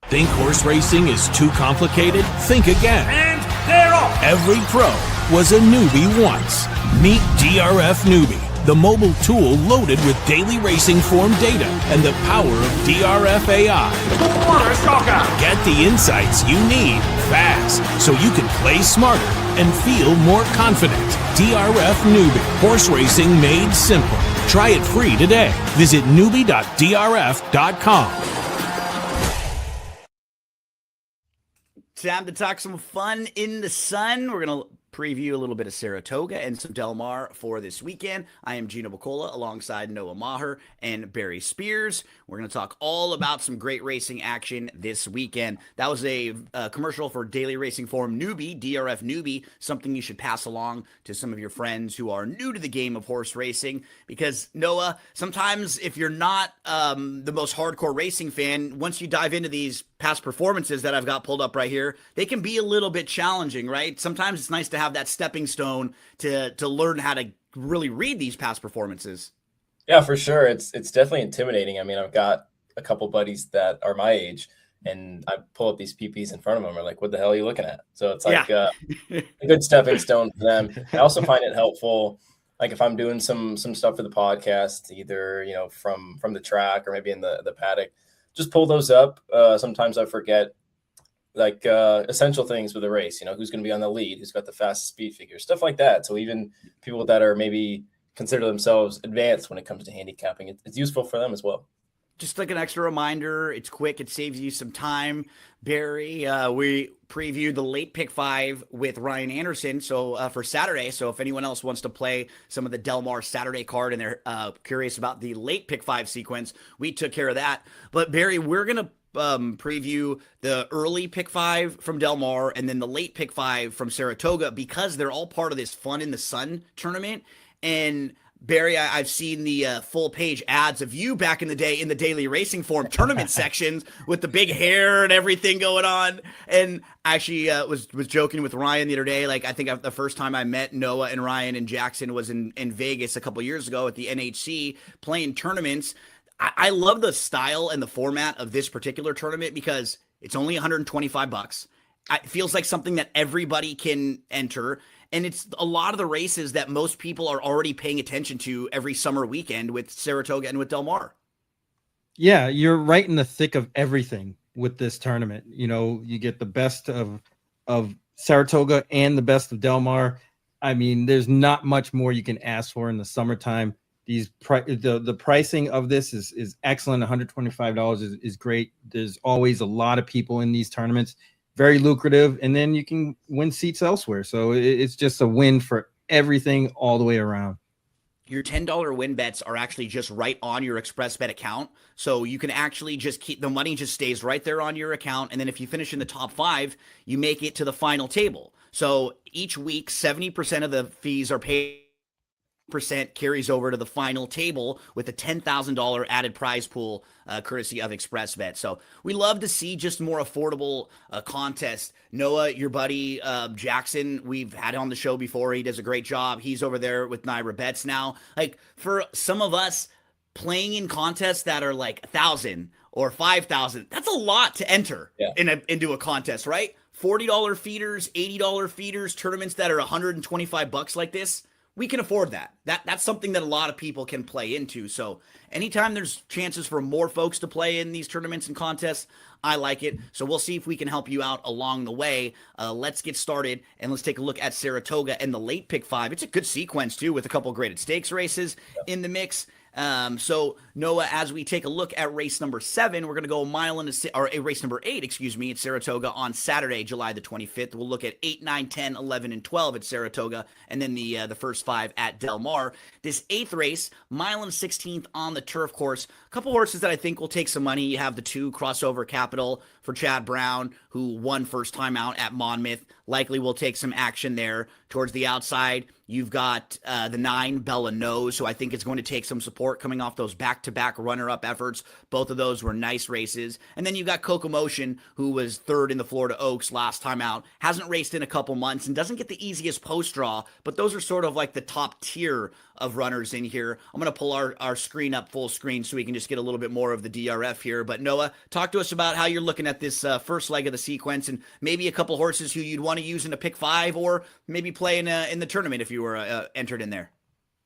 Think horse racing is too complicated? Think again. And they're off! Every pro was a newbie once. Meet DRF Newbie, the mobile tool loaded with daily racing form data and the power of DRF AI. What a shocker! Get the insights you need fast so you can play smarter and feel more confident. DRF Newbie, horse racing made simple. Try it free today. Visit newbie.drf.com. Time to talk some fun in the sun. We're going to preview a little bit of Saratoga and some Del Mar for this weekend. I am Gino Buccola alongside Noah Meagher and Barry Spears. We're going to talk all about some great racing action this weekend. That was a commercial for Daily Racing Forum Newbie, DRF Newbie, something you should pass along to some of your friends who are new to the game of horse racing. Because, Noah, sometimes if you're not the most hardcore racing fan, once you dive into these past performances that I've got pulled up right here, they can be a little bit challenging, right? Sometimes it's nice to have that stepping stone to learn how to really read these past performances. Yeah, for sure. It's definitely intimidating. I mean, I've got a couple buddies that are my age, and I pull up these PPs in front of them. They're like, what the hell are you looking at? So it's like a good stepping stone for them. I also find it helpful, like if I'm doing some stuff for the podcast, either, from the track or maybe in the paddock, just pull those up. Sometimes I forget essential things with a race, who's going to be on the lead, who's got the fastest speed figure, stuff like that. So even people that are maybe consider themselves advanced when it comes to handicapping, it's useful for them as well. Just like an extra reminder, it's quick, it saves you some time. Barry, we previewed the late pick 5 with Ryan Anderson for Saturday. So if anyone else wants to play some of the Del Mar Saturday card and they're curious about the late pick 5 sequence, we took care of that. But Barry, we're going to preview the early pick 5 from Del Mar and then the late pick 5 from Saratoga because they're all part of this Fun in the Sun tournament. And Barry, I've seen the full page ads of you back in the day in the Daily Racing Forum tournament sections with the big hair and everything going on. And actually was joking with Ryan the other day. Like, I think the first time I met Noah and Ryan and Jackson was in Vegas a couple years ago at the NHC playing tournaments. I love the style and the format of this particular tournament because it's only $125. It feels like something that everybody can enter. And it's a lot of the races that most people are already paying attention to every summer weekend with Saratoga and with Del Mar. Yeah, you're right in the thick of everything with this tournament. You get the best of Saratoga and the best of Del Mar. I mean, there's not much more you can ask for in the summertime. The pricing of this is excellent. $125 is great. There's always a lot of people in these tournaments. Very lucrative, and then you can win seats elsewhere. So it's just a win for everything all the way around. Your $10 win bets are actually just right on your Xpressbet account. So you can actually just keep the money just stays right there on your account. And then if you finish in the top 5, you make it to the final table. So each week, 70% of the fees are paid. Percent carries over to the final table with a $10,000 added prize pool courtesy of Xpressbet. So we love to see just more affordable contests. Noah, your buddy Jackson, we've had on the show before. He does a great job. He's over there with Naira Bets now. Like, for some of us playing in contests that are like 1,000 or 5,000, that's a lot to enter into a contest, right? $40 feeders, $80 feeders, tournaments that are $125 like this. We can afford that. That's something that a lot of people can play into. So anytime there's chances for more folks to play in these tournaments and contests, I like it. So we'll see if we can help you out along the way. Let's get started, and let's take a look at Saratoga and the late pick 5. It's a good sequence, too, with a couple graded stakes races in the mix. So Noah, as we take a look at race number 7, we're going to go race number 8, at Saratoga on Saturday, July the 25th. We'll look at 8, 9, 10, 11, and 12 at Saratoga, and then the first 5 at Del Mar. This 8th race, 1.16 on the turf course. A couple horses that I think will take some money. You have the 2 Crossover Capital for Chad Brown, who won first time out at Monmouth. Likely will take some action there. Towards the outside, you've got the 9 Bella Knows, who I think is going to take some support coming off those back-to-back runner-up efforts. Both of those were nice races. And then you've got Coco Motion, who was 3rd in the Florida Oaks last time out. Hasn't raced in a couple months and doesn't get the easiest post draw, but those are sort of like the top tier of runners in here. I'm going to pull our screen up full screen so we can just get a little bit more of the DRF here. But Noah, talk to us about how you're looking at this first leg of the sequence, and maybe a couple horses who you'd want to use in a pick 5, or maybe play in the tournament if you were entered in there.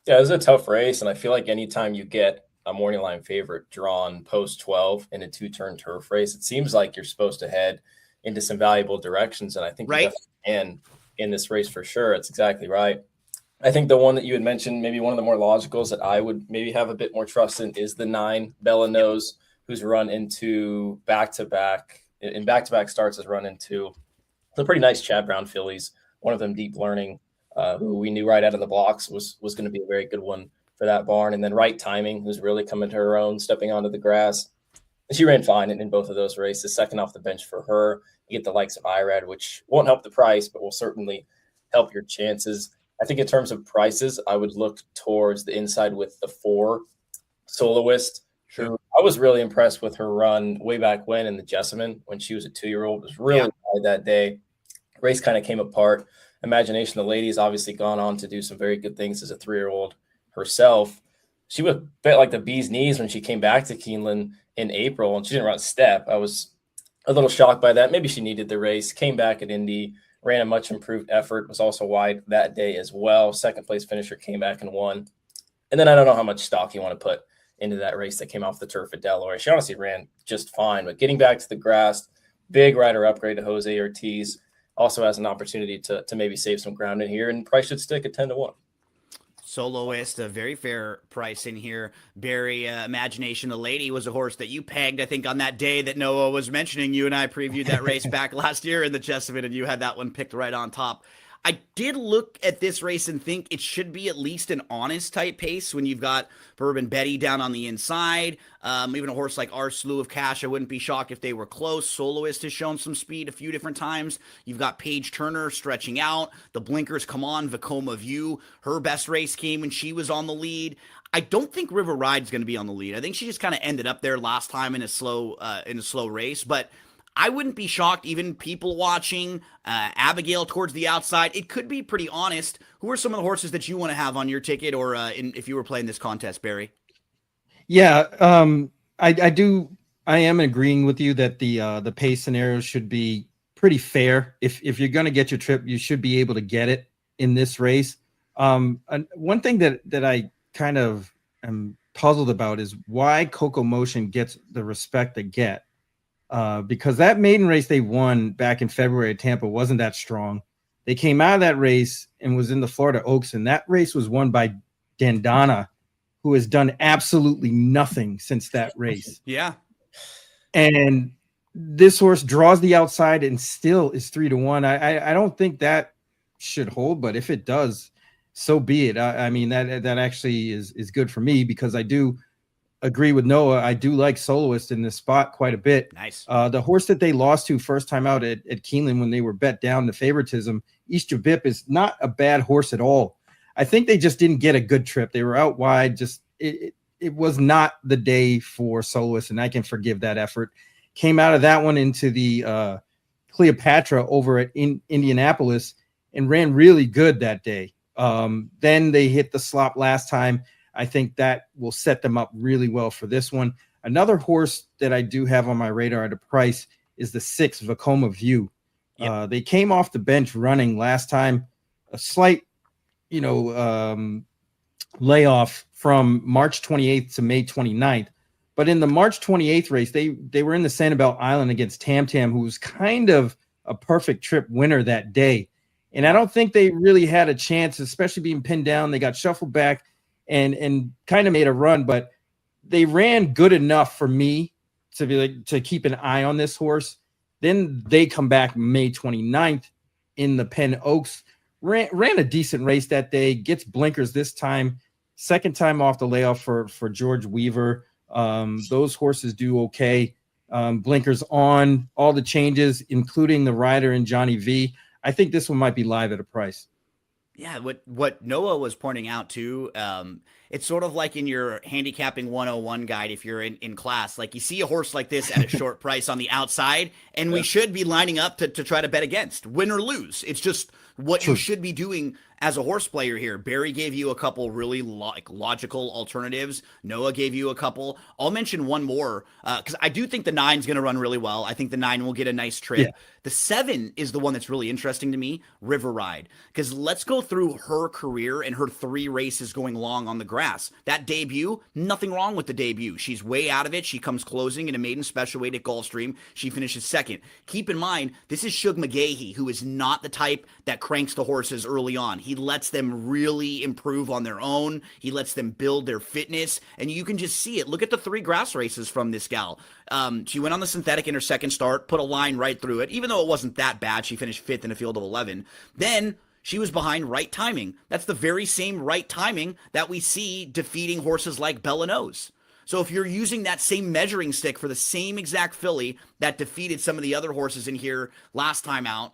Yeah, it was a tough race, and I feel like anytime you get a morning line favorite drawn post 12 in a 2-turn turf race, it seems like you're supposed to head into some valuable directions, and I think you definitely can in this race for sure. It's exactly right. I think the one that you had mentioned, maybe one of the more logicals that I would maybe have a bit more trust in, is the 9 Bella Nose, who's run into back-to-back starts, has run into some pretty nice Chad Brown fillies. One of them, Deep Learning, who we knew right out of the blocks was going to be a very good one for that barn. And then Right Timing, who's really coming to her own, stepping onto the grass. And she ran fine in both of those races, second off the bench for her. You get the likes of IRAD, which won't help the price, but will certainly help your chances. I think in terms of prices, I would look towards the inside with the 4 Soloist. Sure. I was really impressed with her run way back when in the Jessamine, when she was a 2-year-old. It was really high that day. Race kind of came apart. Imagination the Lady's obviously gone on to do some very good things as a 3-year-old herself. She was a bit like the bee's knees when she came back to Keeneland in April, and she didn't run a step. I was a little shocked by that. Maybe she needed the race. Came back at Indy, ran a much improved effort, was also wide that day as well. Second place finisher, came back and won. And then I don't know how much stock you want to put into that race that came off the turf at Delaware. She honestly ran just fine, but getting back to the grass, big rider upgrade to Jose Ortiz, also has an opportunity to maybe save some ground in here, and price should stick at 10-1. Soloist, a very fair price in here. Barry, Imagination the Lady was a horse that you pegged, I think, on that day that Noah was mentioning. You and I previewed that race back last year in the Chesapeake, and you had that one picked right on top. I did look at this race and think it should be at least an honest type pace when you've got Bourbon Betty down on the inside. Even a horse like Our Slew of Cash, I wouldn't be shocked if they were close. Soloist has shown some speed a few different times. You've got Paige Turner stretching out. The blinkers come on. Vacoma View, her best race came when she was on the lead. I don't think River Ride's going to be on the lead. I think she just kind of ended up there last time in a slow race, but I wouldn't be shocked, even people watching, Abigail towards the outside. It could be pretty honest. Who are some of the horses that you want to have on your ticket, or if you were playing this contest, Barry? Yeah, I am agreeing with you that the pace scenario should be pretty fair. If you're going to get your trip, you should be able to get it in this race. One thing that I kind of am puzzled about is why Coco Motion gets the respect they get. Because that maiden race they won back in February at Tampa wasn't that strong. They came out of that race and was in the Florida Oaks, and that race was won by Dandana, who has done absolutely nothing since that race. Yeah. And this horse draws the outside and still is 3-1. I don't think that should hold, but if it does, so be it. I mean, that actually is good for me, because I do agree with Noah. I do like Soloist in this spot quite a bit. Nice. The horse that they lost to first time out at Keeneland when they were bet down to favoritism, East Javip, is not a bad horse at all. I think they just didn't get a good trip. They were out wide. Just it was not the day for Soloist, and I can forgive that effort. Came out of that one into the Cleopatra over at Indianapolis and ran really good that day. Then they hit the slop last time. I think that will set them up really well for this one. Another horse that I do have on my radar at a price is the 6 Vacoma View. Yep. They came off the bench running last time, a slight, layoff from March 28th to May 29th. But in the March 28th race, they were in the Sanibel Island against Tam Tam, who was kind of a perfect trip winner that day. And I don't think they really had a chance, especially being pinned down. They got shuffled back and kind of made a run, but they ran good enough for me to keep an eye on this horse. Then they come back May 29th in the Penn Oaks, ran a decent race that day, gets blinkers this time, second time off the layoff for George Weaver. Those horses do okay. Blinkers on, all the changes, including the rider and Johnny V. I think this one might be live at a price. Yeah, what Noah was pointing out too, it's sort of like in your handicapping 101 guide, if you're in class, like you see a horse like this at a short price on the outside, and we should be lining up to try to bet against, win or lose. It's just what you should be doing as a horse player here. Barry gave you a couple really logical alternatives. Noah gave you a couple. I'll mention one more because I do think the 9's going to run really well. I think the 9 will get a nice trip. Yeah. The 7 is the one that's really interesting to me, River Ride, because let's go through her career and her 3 races going long on the grass. That debut, nothing wrong with the debut. She's way out of it. She comes closing in a maiden special weight at Gulfstream. She finishes 2nd. Keep in mind, this is Shug McGahee, who is not the type that cranks the horses early on. He lets them really improve on their own. He lets them build their fitness, and you can just see it. Look at the 3 grass races from this gal. She went on the synthetic in her 2nd start, put a line right through it, even though it wasn't that bad. She finished 5th in a field of 11. Then she was behind Right Timing. That's the very same Right Timing that we see defeating horses like Bella Nose. So if you're using that same measuring stick for the same exact filly that defeated some of the other horses in here last time out,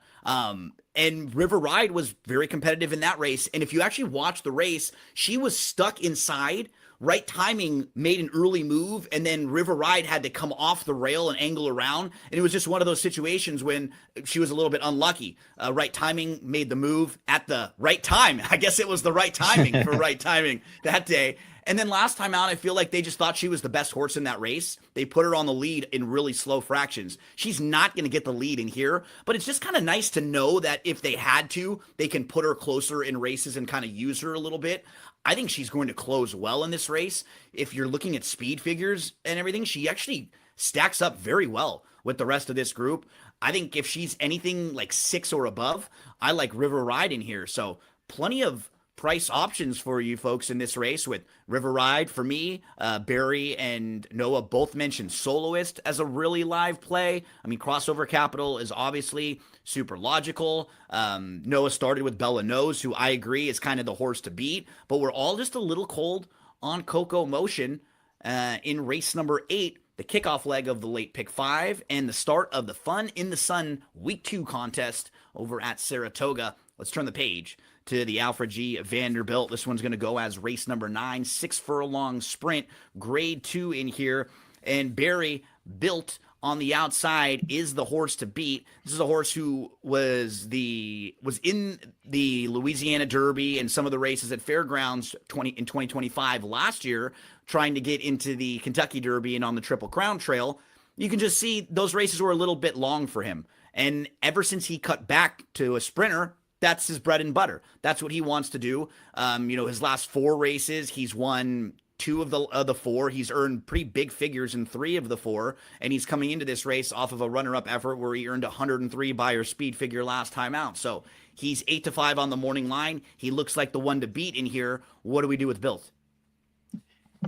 and River Ride was very competitive in that race. And if you actually watch the race, she was stuck inside. Right Timing made an early move, and then River Ride had to come off the rail and angle around. And it was just one of those situations when she was a little bit unlucky. Right Timing made the move at the right time. I guess it was the right timing for Right Timing that day. And then last time out, I feel like they just thought she was the best horse in that race. They put her on the lead in really slow fractions. She's not going to get the lead in here, but it's just kind of nice to know that if they had to, they can put her closer in races and kind of use her a little bit. I think she's going to close well in this race. If you're looking at speed figures and everything, she actually stacks up very well with the rest of this group. I think if she's anything like 6 or above, I like River Ride in here. So plenty of price options for you folks in this race with River Ride. For me, Barry and Noah both mentioned Soloist as a really live play. I mean, Crossover Capital is obviously super logical. Noah started with Bella Nose, who I agree is kind of the horse to beat, but we're all just a little cold on Coco Motion in race number 8, the kickoff leg of the late pick 5, and the start of the Fun in the Sun week 2 contest over at Saratoga. Let's turn the page to the Alfred G. Vanderbilt. This one's going to go as race number 9, 6 furlong sprint, grade 2 in here. And Barry, Built on the outside, is the horse to beat. This is a horse who was in the Louisiana Derby and some of the races at Fairgrounds in 2025 last year, trying to get into the Kentucky Derby and on the Triple Crown Trail. You can just see those races were a little bit long for him. And ever since he cut back to a sprinter, that's his bread and butter. That's what he wants to do. His last 4 races, he's won 2 of the 4. He's earned pretty big figures in 3 of the 4, and he's coming into this race off of a runner-up effort where he earned 103 Beyer speed figure last time out. So he's 8-5 on the morning line. He looks like the one to beat in here. What do we do with Built?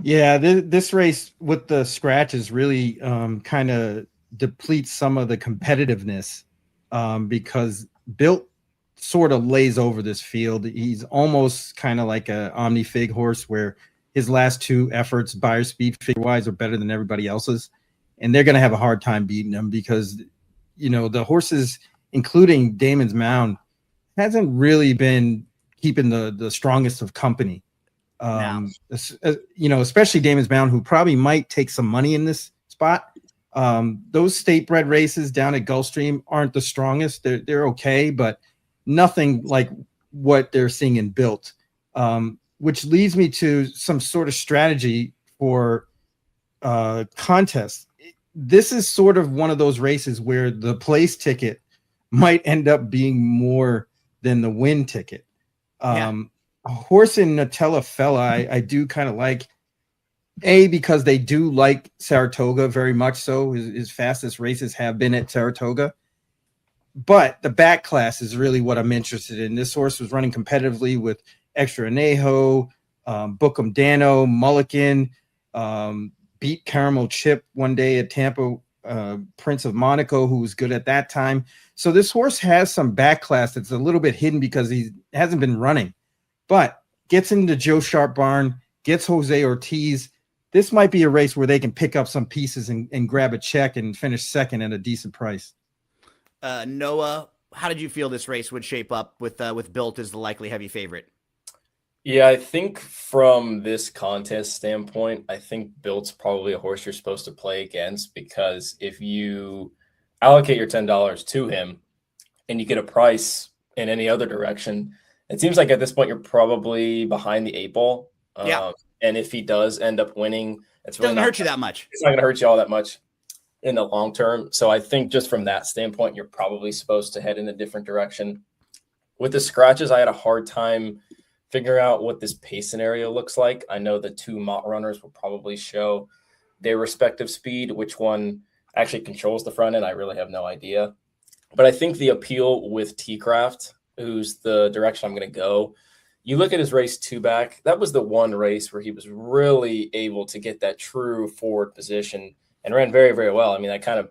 Yeah, this race with the scratches really kind of depletes some of the competitiveness because Built sort of lays over this field. He's almost kind of like a Omni Fig horse where his last 2 efforts, Beyer speed figure wise, are better than everybody else's. And they're going to have a hard time beating him because, the horses, including Damon's Mound, hasn't really been keeping the strongest of company. Especially Damon's Mound, who probably might take some money in this spot. Those state bred races down at Gulfstream aren't the strongest. They're okay, but nothing like what they're seeing in Built, which leads me to some sort of strategy for contests. This is sort of one of those races where the place ticket might end up being more than the win ticket. A horse in Nutella Fella, I do kind of like, because they do like Saratoga very much so. His fastest races have been at Saratoga. But the back class is really what I'm interested in. This horse was running competitively with Extra Anejo, Bookham Dano, Mulligan, beat Caramel Chip one day at Tampa, Prince of Monaco, who was good at that time. So this horse has some back class that's a little bit hidden because he hasn't been running, but gets into Joe Sharp barn, gets Jose Ortiz. This might be a race where they can pick up some pieces and grab a check and finish 2nd at a decent price. Noah, how did you feel this race would shape up with Built as the likely heavy favorite? Yeah, I think from this contest standpoint, I think Built's probably a horse you're supposed to play against, because if you allocate your $10 to him and you get a price in any other direction, it seems like at this point you're probably behind the 8 ball. Yeah. And if he does end up winning, it's really Doesn't hurt you that much. It's not going to hurt you all that much in the long term. So I think just from that standpoint, you're probably supposed to head in a different direction. With the scratches, I had a hard time figuring out what this pace scenario looks like. I know the two Mott runners will probably show their respective speed. Which one actually controls the front end, I really have no idea. But I think the appeal with T-Craft, who's the direction I'm going to go, you look at his race 2 back, that was the one race where he was really able to get that true forward position and ran very, very well. I mean, that kind of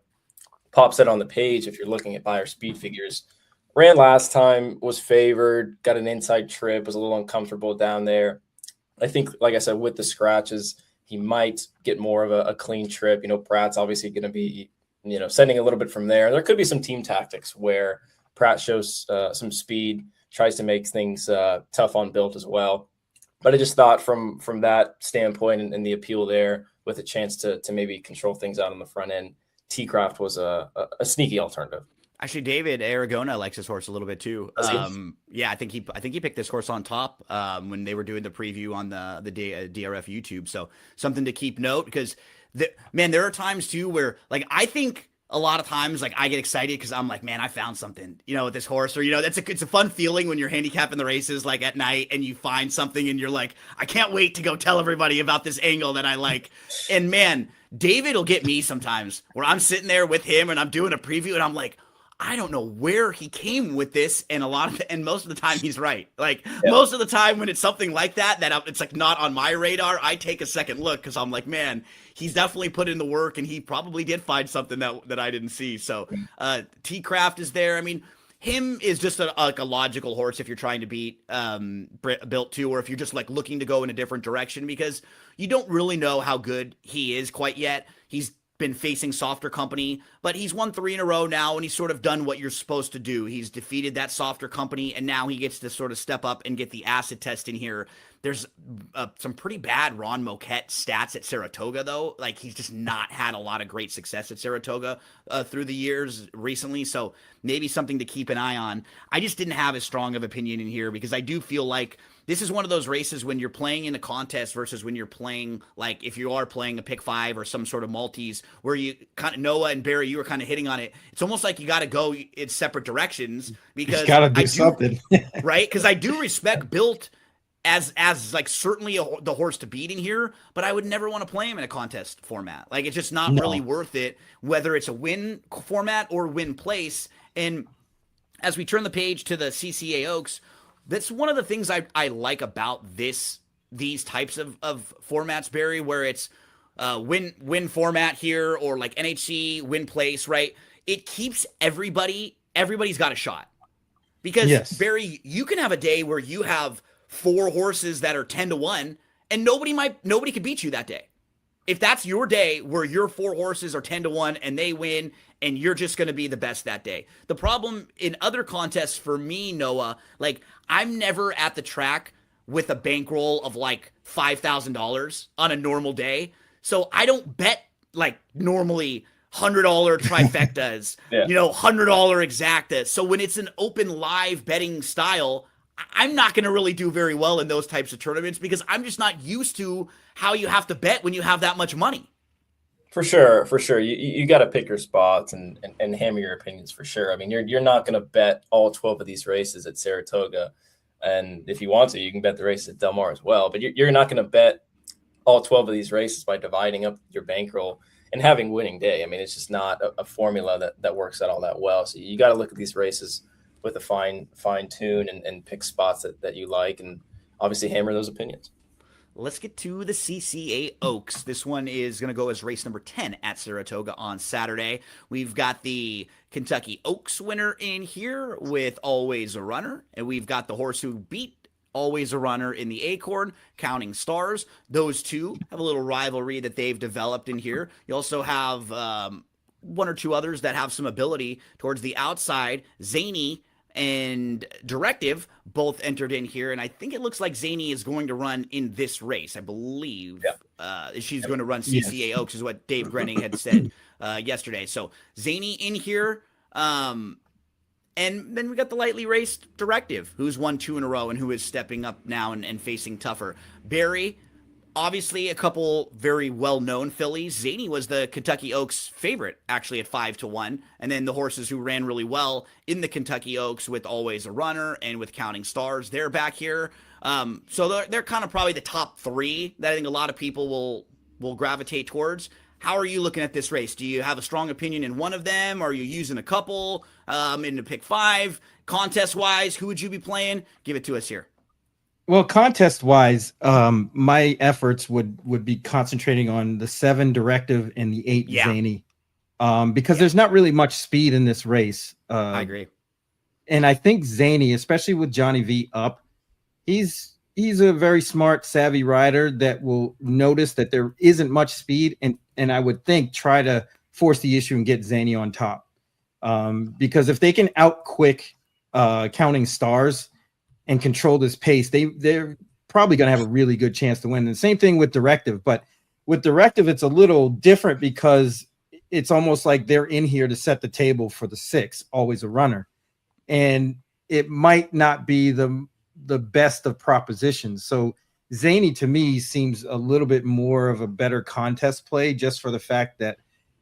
pops it on the page if you're looking at buyer speed figures. Ran last time, was favored, got an inside trip, was a little uncomfortable down there. I think, like I said, with the scratches, he might get more of a clean trip. Pratt's obviously going to be, sending a little bit from there. There could be some team tactics where Pratt shows some speed, tries to make things tough on Built as well. But I just thought from that standpoint and the appeal there, with a chance to maybe control things out on the front end, T-Craft was a sneaky alternative. Actually, David Aragona likes this horse a little bit too. Yeah, I think he picked this horse on top when they were doing the preview on the DRF YouTube. So something to keep note, because there are times too where, like, I think a lot of times, like, I get excited because I'm like, man, I found something, with this horse, or it's a fun feeling when you're handicapping the races like at night and you find something and you're like, I can't wait to go tell everybody about this angle that I like. And man, David will get me sometimes where I'm sitting there with him and I'm doing a preview and I'm like, I don't know where he came with this, and most of the time he's right. Like, most of the time when it's something like that it's like not on my radar, I take a second look because I'm like, man, he's definitely put in the work, and he probably did find something that I didn't see. So T-Craft is there. I mean, him is just a logical horse if you're trying to beat Built 2, or if you're just like looking to go in a different direction, because you don't really know how good he is quite yet. He's been facing softer company, but he's won 3 in a row now, and he's sort of done what you're supposed to do. He's defeated that softer company, and now he gets to sort of step up and get the acid test in here. There's some pretty bad Ron Moquette stats at Saratoga, though. Like, he's just not had a lot of great success at Saratoga through the years recently, so maybe something to keep an eye on. I just didn't have as strong of opinion in here, because I do feel like this is one of those races when you're playing in a contest versus when you're playing, like, if you are playing a pick 5 or some sort of multis, where you kind of, Noah and Barry, you were kind of hitting on it. It's almost like you got to go in separate directions, because you got to do something, right? Because I do respect Built as like certainly the horse to beat in here, but I would never want to play him in a contest format. Like, it's just not really worth it, whether it's a win format or win place. And as we turn the page to the CCA Oaks, that's one of the things I like about these types of formats, Barry, where it's win format here, or like NHC win place, right? It keeps everybody's got a shot, because Barry, you can have a day where you have 4 horses that are 10-1, and nobody could beat you that day. If that's your day where your 4 horses are 10-1 and they win, and you're just going to be the best that day. The problem in other contests for me, Noah, like, I'm never at the track with a bankroll of like $5,000 on a normal day. So I don't bet like normally $100 trifectas, $100 exactas. So when it's an open live betting style, I'm not going to really do very well in those types of tournaments, because I'm just not used to how you have to bet when you have that much money. For sure. You got to pick your spots and hammer your opinions for sure. I mean, you're not going to bet all 12 of these races at Saratoga, and if you want to, you can bet the races at Del Mar as well. But you're not going to bet all 12 of these races by dividing up your bankroll and having winning day. I mean, it's just not a formula that works out all that well. So you got to look at these races with a fine tune and pick spots that you like, and obviously hammer those opinions. Let's get to the CCA Oaks. This one is going to go as race number 10 at Saratoga on Saturday. We've got the Kentucky Oaks winner in here with Always a Runner, and we've got the horse who beat Always a Runner in the Acorn, Counting Stars. Those two have a little rivalry that they've developed in here. You also have one or two others that have some ability towards the outside. Zany and Directive both entered in here, and I think it looks like Zany is going to run in this race. I believe she's going to run CCA Oaks, is what Dave Grenning had said yesterday. So Zany in here. And then we got the lightly raced Directive, who's won 2 in a row and who is stepping up now and facing tougher. Barry, obviously a couple very well-known fillies. Zany was the Kentucky Oaks favorite, actually, at 5-1. And then the horses who ran really well in the Kentucky Oaks with Always a Runner and with Counting Stars, they're back here. So they're kind of probably the top 3 that I think a lot of people will gravitate towards. How are you looking at this race? Do you have a strong opinion in one of them? Are you using a couple in the pick 5? Contest-wise, who would you be playing? Give it to us here. Well, contest-wise, my efforts would be concentrating on the 7 Directive and the 8 Zany, because there's not really much speed in this race. I agree. And I think Zany, especially with Johnny V up, he's a very smart, savvy rider that will notice that there isn't much speed, and I would think try to force the issue and get Zany on top. Because if they can out-quick Counting Stars and control this pace, they're probably going to have a really good chance to win. And same thing with Directive. But with Directive, it's a little different because it's almost like they're in here to set the table for the 6, Always a Runner. And it might not be the best of propositions. So Zany, to me, seems a little bit more of a better contest play, just for the fact that,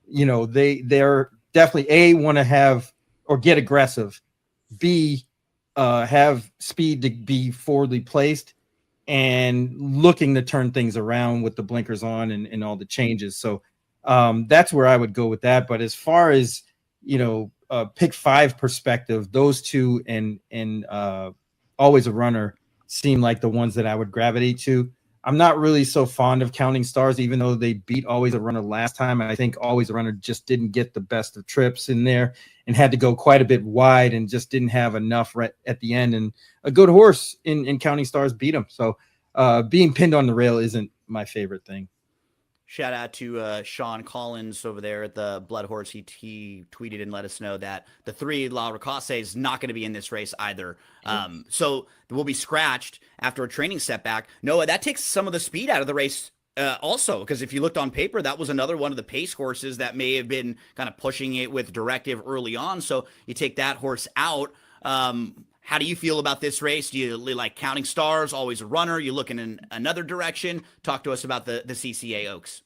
they're definitely want to have or get aggressive, B, have speed to be forwardly placed, and looking to turn things around with the blinkers on and all the changes. So that's where I would go with that. But as far as, pick 5 perspective, those 2 and Always a Runner seem like the ones that I would gravitate to. I'm not really so fond of Counting Stars, even though they beat Always a Runner last time. I think Always a Runner just didn't get the best of trips in there and had to go quite a bit wide and just didn't have enough right at the end. And a good horse in Counting Stars beat him. So being pinned on the rail isn't my favorite thing. Shout out to Sean Collins over there at the Blood Horse. He tweeted and let us know that the 3 La Ricasse is not going to be in this race either. So we'll be scratched after a training setback. Noah, that takes some of the speed out of the race also, because if you looked on paper, that was another one of the pace horses that may have been kind of pushing it with Directive early on. So you take that horse out. How do you feel about this race? Do you like Counting Stars, Always a Runner? You looking in another direction? Talk to us about the CCA Oaks.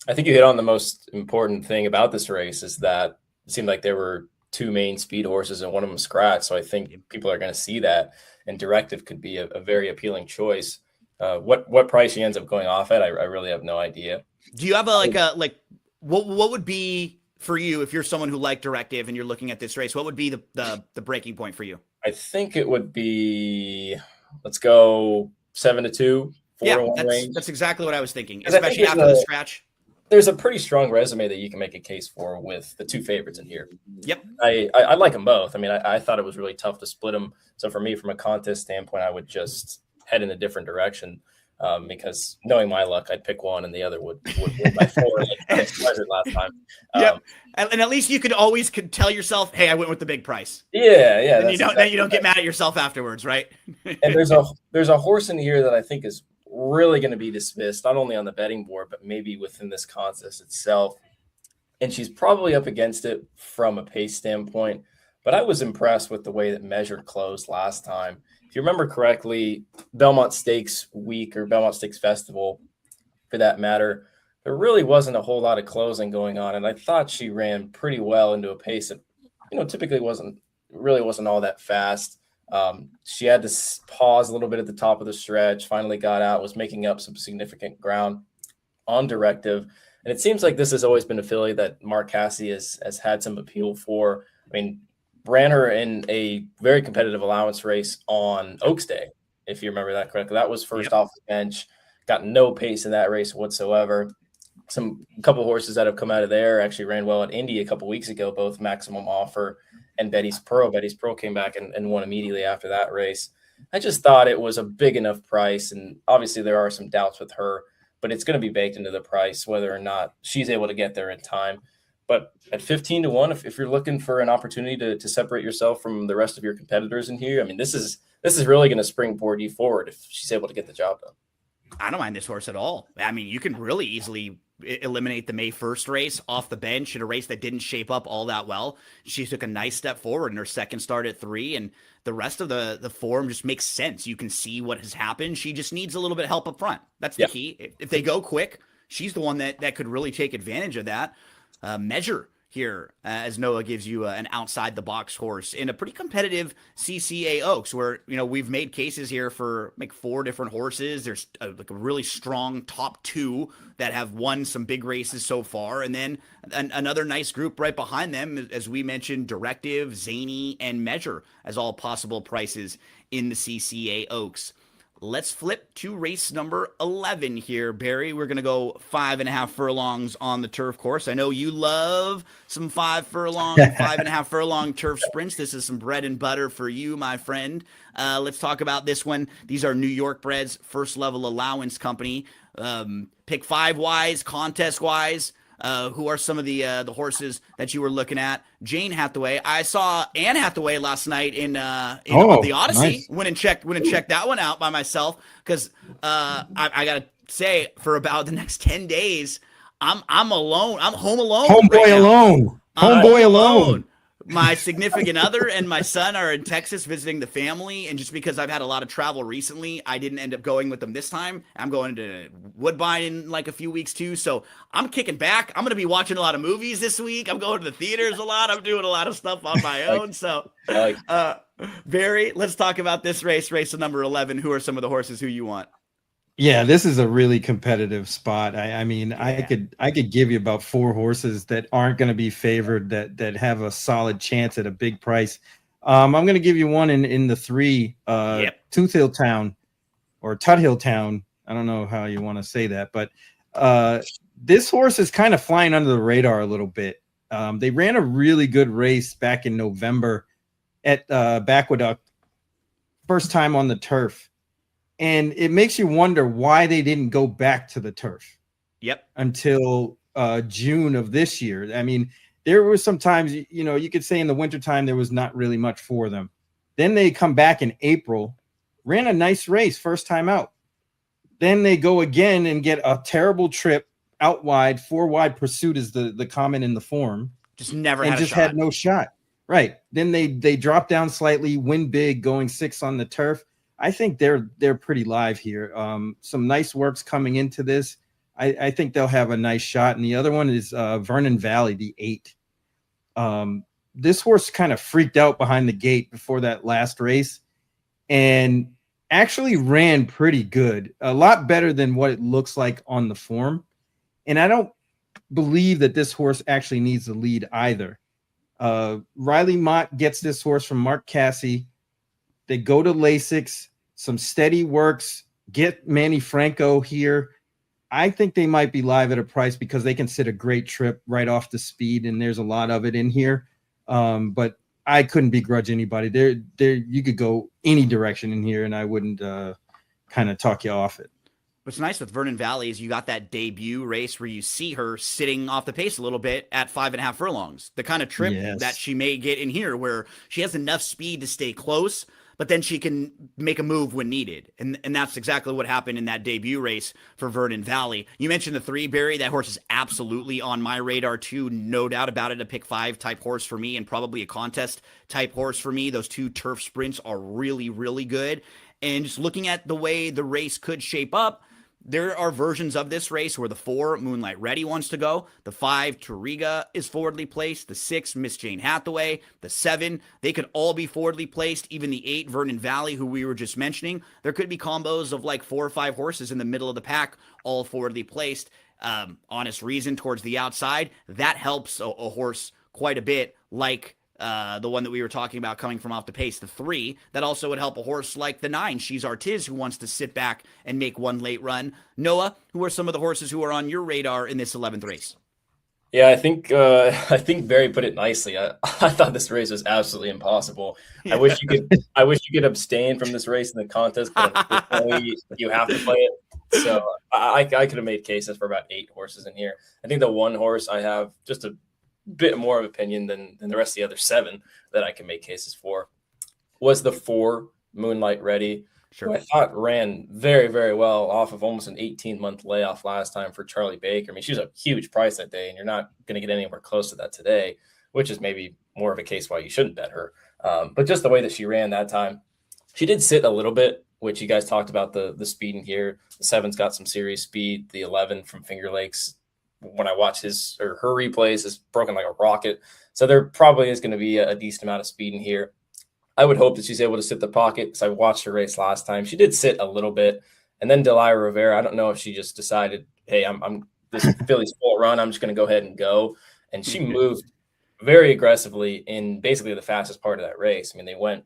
I think you hit on the most important thing about this race is that it seemed like there were 2 main speed horses and one of them scratched. So I think people are going to see that, and Directive could be a very appealing choice. What price he ends up going off at, I really have no idea. Do you have what would be for you if you're someone who liked Directive and you're looking at this race? What would be the breaking point for you? I think it would be, let's go 7-2, 4-1 range. That's exactly what I was thinking, especially after the scratch. There's a pretty strong resume that you can make a case for with the 2 favorites in here. Yep. I like them both. I mean, I thought it was really tough to split them. So for me, from a contest standpoint, I would just head in a different direction because knowing my luck, I'd pick one and the other would win by 4 like I was last time. Yep. And at least you could always tell yourself, hey, I went with the big price. Yeah. And you don't get mad at yourself afterwards, right? And there's a horse in here that I think is really going to be dismissed, not only on the betting board, but maybe within this contest itself. And she's probably up against it from a pace standpoint. But I was impressed with the way that Meagher closed last time. If you remember correctly, Belmont Stakes Week or Belmont Stakes Festival, for that matter, there really wasn't a whole lot of closing going on. And I thought she ran pretty well into a pace that, typically wasn't all that fast. She had to pause a little bit at the top of the stretch, finally got out, was making up some significant ground on Directive. And it seems like this has always been a filly that Mark Casse has had some appeal for. I mean, ran her in a very competitive allowance race on Oaks Day, if you remember that correctly. That was first off the bench, got no pace in that race whatsoever. A couple horses that have come out of there actually ran well at Indy a couple weeks ago, both Maximum Offer and Betty's Pearl. Betty's Pearl came back and won immediately after that race. I just thought it was a big enough price, and obviously there are some doubts with her, but it's going to be baked into the price whether or not she's able to get there in time. But at 15 to 1, if you're looking for an opportunity to separate yourself from the rest of your competitors in here, I mean, this is really going to springboard you forward if she's able to get the job done. I don't mind this horse at all. I mean, you can really easily eliminate the May 1st race off the bench in a race that didn't shape up all that well. She took a nice step forward in her second start at 3, and the rest of the form just makes sense. You can see what has happened. She just needs a little bit of help up front. That's the key. If they go quick, she's the one that could really take advantage of that. Meagher here, as Noah gives you an outside the box horse in a pretty competitive CCA Oaks, where we've made cases here for like 4 different horses. There's like a really strong top 2 that have won some big races so far, and then another nice group right behind them, as we mentioned, Directive, Zany, and Meagher as all possible prices in the CCA Oaks. Let's flip to race number 11 here, Barry. We're going to go 5.5 furlongs on the turf course. I know you love some 5 furlong, 5.5 furlong turf sprints. This is some bread and butter for you, my friend. Let's talk about this one. These are New York Bred's first level allowance company. Pick 5 wise, contest wise. Who are some of the horses that you were looking at? Jane Hathaway. I saw Anne Hathaway last night in the Odyssey. Nice. Went and checked that one out by myself because I gotta say, for about the next 10 days, I'm alone. I'm home alone. Homeboy alone. My significant other and my son are in Texas visiting the family, and just because I've had a lot of travel recently, I didn't end up going with them this time. I'm going to Woodbine in like a few weeks too, so I'm kicking back. I'm going to be watching a lot of movies this week. I'm going to the theaters a lot. I'm doing a lot of stuff on my own. So, Barry, let's talk about this race number 11. Who are some of the horses who you want? Yeah, this is a really competitive spot. I mean, I could give you about 4 horses that aren't going to be favored that have a solid chance at a big price. I'm going to give you one in the 3, Tooth Hill Town or Tut Hill Town. I don't know how you want to say that, but this horse is kind of flying under the radar a little bit. They ran a really good race back in November at Backwaduck, first time on the turf. And it makes you wonder why they didn't go back to the turf. Until June of this year. I mean, there were some times, you could say in the wintertime there was not really much for them. Then they come back in April, ran a nice race first time out. Then they go again and get a terrible trip out wide. 4 wide pursuit is the comment in the form. Just never and had just a shot. had no shot. Right. Then they drop down slightly, win big, going 6 on the turf. I think they're pretty live here. Some nice works coming into this. I think they'll have a nice shot. And the other one is Vernon Valley, the 8. This horse kind of freaked out behind the gate before that last race and actually ran pretty good, a lot better than what it looks like on the form. And I don't believe that this horse actually needs the lead either. Riley Mott gets this horse from Mark Cassie. They go to Lasix, some steady works, get Manny Franco here. I think they might be live at a price because they can sit a great trip right off the speed, and there's a lot of it in here. But I couldn't begrudge anybody. You could go any direction in here, and I wouldn't kind of talk you off it. What's nice with Vernon Valley is you got that debut race where you see her sitting off the pace a little bit at 5.5 furlongs. The kind of trip that she may get in here where she has enough speed to stay close, but then she can make a move when needed. And that's exactly what happened in that debut race for Vernon Valley. You mentioned the 3, Barry. That horse is absolutely on my radar too. No doubt about it. A pick 5 type horse for me and probably a contest type horse for me. Those 2 turf sprints are really, really good. And just looking at the way the race could shape up, there are versions of this race where the 4, Moonlight Ready, wants to go. The 5, Tariga, is forwardly placed. The 6, Miss Jane Hathaway. The 7, they could all be forwardly placed. Even the 8, Vernon Valley, who we were just mentioning. There could be combos of like 4 or 5 horses in the middle of the pack, all forwardly placed. Honest Reason towards the outside. That helps a horse quite a bit, like the one that we were talking about coming from off the pace, the 3, that also would help a horse like the 9, She's Artiz, who wants to sit back and make one late run. Noah, who are some of the horses who are on your radar in this 11th race? Yeah, I think Barry put it nicely. I thought this race was absolutely impossible. I wish you could abstain from this race in the contest, but unfortunately you have to play it. So I could have made cases for about 8 horses in here. I think the one horse I have just a bit more of opinion than the rest of the other 7 that I can make cases for, was the 4 Moonlight Ready. Sure. Who I thought ran very, very well off of almost an 18-month layoff last time for Charlie Baker. I mean, she was a huge price that day, and you're not going to get anywhere close to that today, which is maybe more of a case why you shouldn't bet her. But just the way that she ran that time, she did sit a little bit, which you guys talked about the speed in here. The 7's got some serious speed. The 11 from Finger Lakes, when I watch her replays, is broken like a rocket. So there probably is going to be a decent amount of speed in here. I would hope that she's able to sit the pocket, because I watched her race last time. She did sit a little bit. And then Delia Rivera, I don't know if she just decided, hey, I'm this Philly's full run, I'm just going to go ahead and go. And she moved very aggressively in basically the fastest part of that race. I mean, they went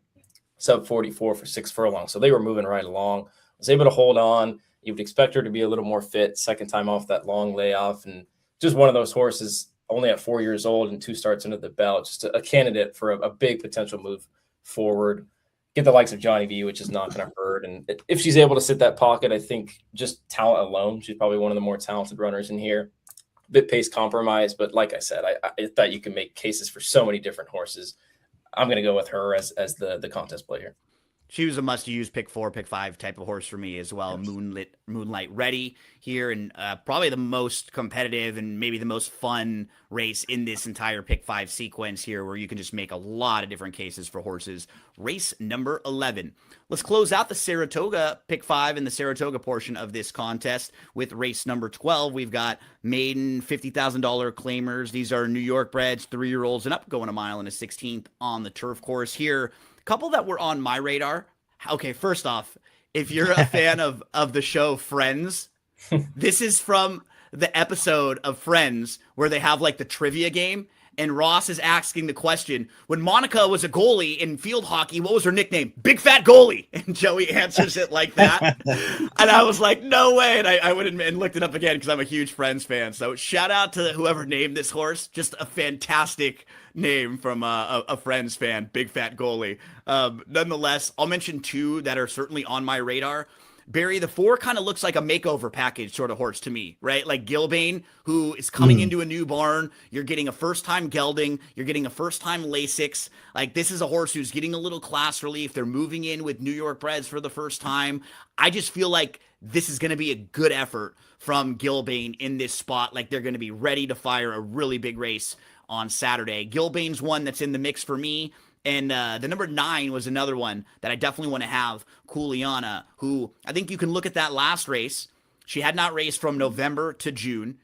sub 44 for 6 furlongs. So they were moving right along. Was able to hold on. You would expect her to be a little more fit, second time off that long layoff. And just one of those horses, only at 4 years old and 2 starts into the belt, just a candidate for a big potential move forward. Get the likes of Johnny V, which is not going to hurt. And if she's able to sit that pocket, I think just talent alone, she's probably one of the more talented runners in here. A bit pace compromise, but like I said, I thought you can make cases for so many different horses. I'm going to go with her as the contest player. She was a must-use pick 4, pick 5 type of horse for me as well. Yes. Moonlight Ready here, and probably the most competitive and maybe the most fun race in this entire pick 5 sequence here, where you can just make a lot of different cases for horses. Race number 11. Let's close out the Saratoga pick 5 and the Saratoga portion of this contest with race number 12. We've got maiden $50,000 claimers. These are New York breds, 3-year-olds and up, going a mile and a 16th on the turf course here. Couple that were on my radar. Okay, first off, if you're a fan of the show Friends, this is from the episode of Friends where they have like the trivia game, and Ross is asking the question, when Monica was a goalie in field hockey, what was her nickname? Big Fat Goalie. And Joey answers it like that. And I was like, no way. And I went and looked it up again because I'm a huge Friends fan. So shout out to whoever named this horse. Just a fantastic name from a Friends fan, Big Fat Goalie. Nonetheless, I'll mention 2 that are certainly on my radar. Barry, the 4 kind of looks like a makeover package sort of horse to me, right? Like Gilbane, who is coming into a new barn. You're getting a first-time gelding. You're getting a first-time Lasix. Like, this is a horse who's getting a little class relief. They're moving in with New York breds for the first time. I just feel like this is going to be a good effort from Gilbane in this spot. Like, they're going to be ready to fire a really big race on Saturday. Gilbane's one that's in the mix for me. And the number 9 was another one that I definitely want to have, Kuliana, who I think you can look at that last race. She had not raced from November to June.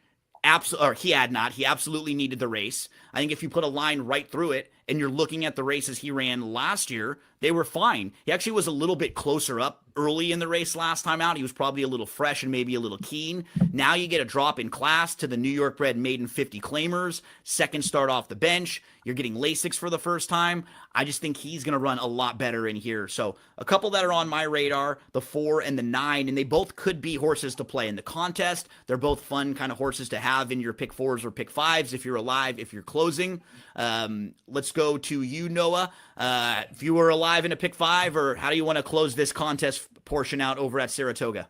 He had not. He absolutely needed the race. I think if you put a line right through it and you're looking at the races he ran last year, they were fine. He actually was a little bit closer up early in the race last time out. He was probably a little fresh and maybe a little keen. Now you get a drop in class to the New York bred maiden 50 claimers, second start off the bench. You're getting Lasix for the first time. I just think he's going to run a lot better in here. So a couple that are on my radar, the 4 and the 9, and they both could be horses to play in the contest. They're both fun kind of horses to have in your pick 4s or pick 5s if you're alive, if you're closing. Let's go to you, Noah. If you were alive in a pick 5, or how do you want to close this contest portion out over at Saratoga?